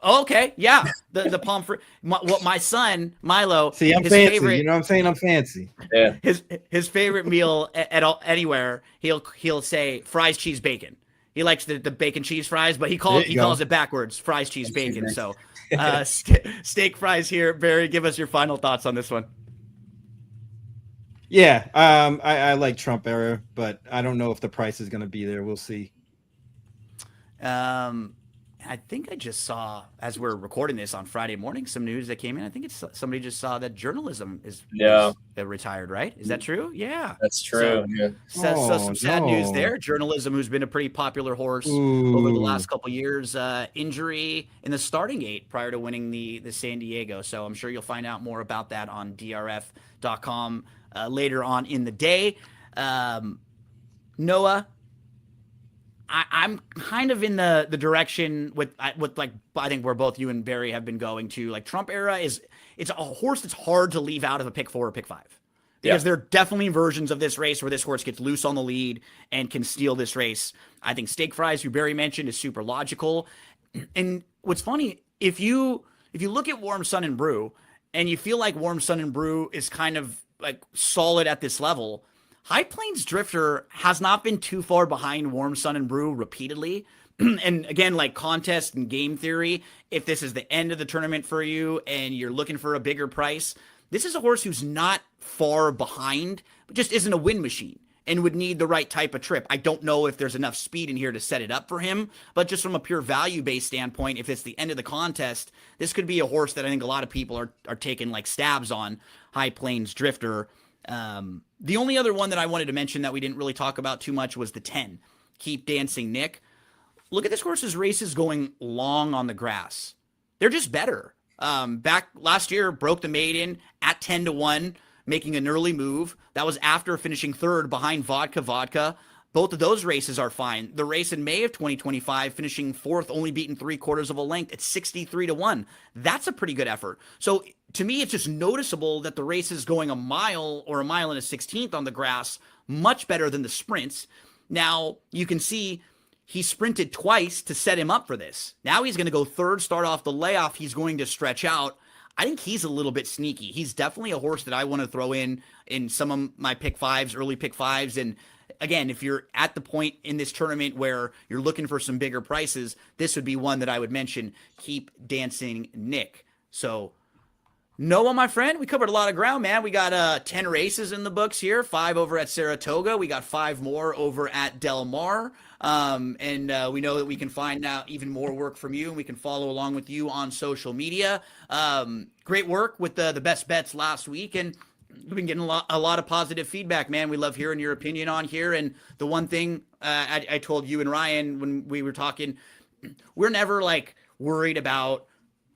Oh, okay, yeah, the palm frit. My son Milo. See, I'm fancy. You know what I'm saying? I'm fancy. Yeah. His favorite meal anywhere, he'll say fries, cheese, bacon. He likes the bacon cheese fries, but he calls it backwards, fries, cheese, bacon. So steak fries here. Barry, give us your final thoughts on this one. Yeah, I like Trump Era, but I don't know if the price is going to be there. We'll see. I think I just saw, as we're recording this on Friday morning, some news that came in. I think somebody just saw that journalism is retired, right? Is that true? Yeah. That's true. So some sad news there. Journalism, who's been a pretty popular horse over the last couple of years, injury in the starting gate prior to winning the San Diego. So I'm sure you'll find out more about that on DRF.com later on in the day. Noah, I'm kind of in the direction with like, I think where both you and Barry have been going to. Like, Trump Era it's a horse that's hard to leave out of a pick 4 or pick 5. Because there are definitely versions of this race where this horse gets loose on the lead and can steal this race. I think Steak Fries, who Barry mentioned, is super logical. And what's funny, if you look at Warm Sun and Brew and you feel like Warm Sun and Brew is kind of like solid at this level, High Plains Drifter has not been too far behind Warm Sun and Brew repeatedly, And again, like contest and game theory, if this is the end of the tournament for you and you're looking for a bigger price, this is a horse who's not far behind, but just isn't a win machine and would need the right type of trip. I don't know if there's enough speed in here to set it up for him, but just from a pure value-based standpoint, if it's the end of the contest, this could be a horse that I think a lot of people are taking like stabs on. High Plains Drifter. The only other one that I wanted to mention that we didn't really talk about too much was the 10, Keep Dancing Nick. Look at this horse's races going long on the grass. They're just better. Back last year, broke the maiden at 10-1, making an early move. That was after finishing third behind Vodka. Both of those races are fine. The race in May of 2025, finishing fourth, only beaten 3/4 of a length at 63-1. That's a pretty good effort. So to me, it's just noticeable that the race is going a mile or a mile and a 16th on the grass, much better than the sprints. Now you can see he sprinted twice to set him up for this. Now he's going to go third, start off the layoff. He's going to stretch out. I think he's a little bit sneaky. He's definitely a horse that I want to throw in some of my pick fives, early pick fives. And again, if you're at the point in this tournament where you're looking for some bigger prices, this would be one that I would mention. Keep Dancing Nick. So Noah, my friend, we covered a lot of ground, man. We got 10 races in the books here, 5 over at Saratoga. We got 5 more over at Del Mar. And we know that we can find out even more work from you, and we can follow along with you on social media. Great work with the best bets last week, and we've been getting a lot of positive feedback, man. We love hearing your opinion on here. And the one thing I told you and Ryan when we were talking, we're never like worried about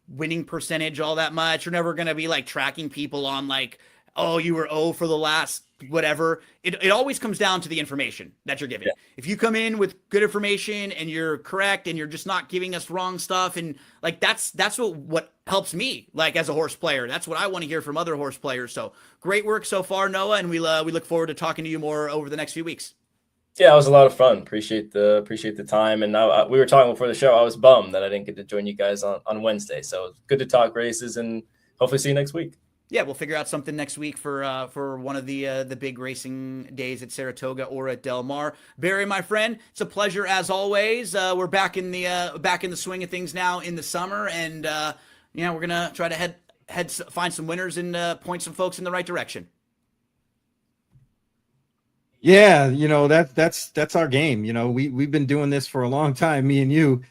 winning percentage all that much. We're never going to be like tracking people on like, oh, you were 0 for the last whatever. It always comes down to the information that you're giving. Yeah. If you come in with good information and you're correct and you're just not giving us wrong stuff, and like that's what helps me like as a horse player. That's what I want to hear from other horse players. So great work so far, Noah, and we look forward to talking to you more over the next few weeks. Yeah, it was a lot of fun. Appreciate the time. And we were talking before the show. I was bummed that I didn't get to join you guys on Wednesday. So it's good to talk races, and hopefully see you next week. Yeah, we'll figure out something next week for one of the big racing days at Saratoga or at Del Mar. Barry, my friend, it's a pleasure as always. We're back in the swing of things now in the summer, and we're gonna try to find some winners and point some folks in the right direction. Yeah, that's our game. We've been doing this for a long time, me and you.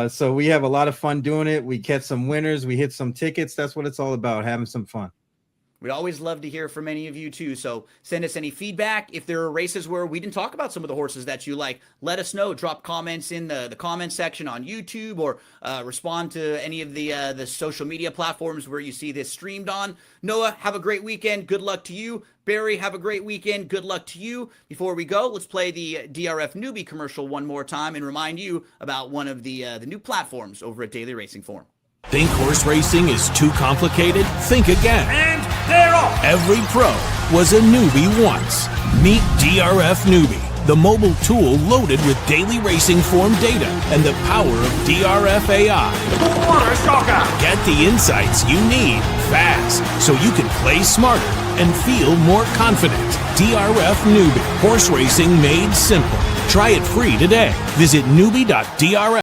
So we have a lot of fun doing it. We catch some winners, we hit some tickets. That's what it's all about, having some fun. We'd always love to hear from any of you too. So send us any feedback. If there are races where we didn't talk about some of the horses that you like, let us know. Drop comments in the comment section on YouTube, or respond to any of the social media platforms where you see this streamed on. Noah, have a great weekend. Good luck to you. Barry, have a great weekend. Good luck to you. Before we go, let's play the DRF newbie commercial one more time and remind you about one of the new platforms over at Daily Racing Form. Think horse racing is too complicated? Think again. And they're off! Every pro was a newbie once. Meet DRF Newbie, the mobile tool loaded with Daily Racing Form data and the power of DRF AI. What a shocker! Get the insights you need fast so you can play smarter and feel more confident. DRF Newbie, horse racing made simple. Try it free today. Visit newbie.drf.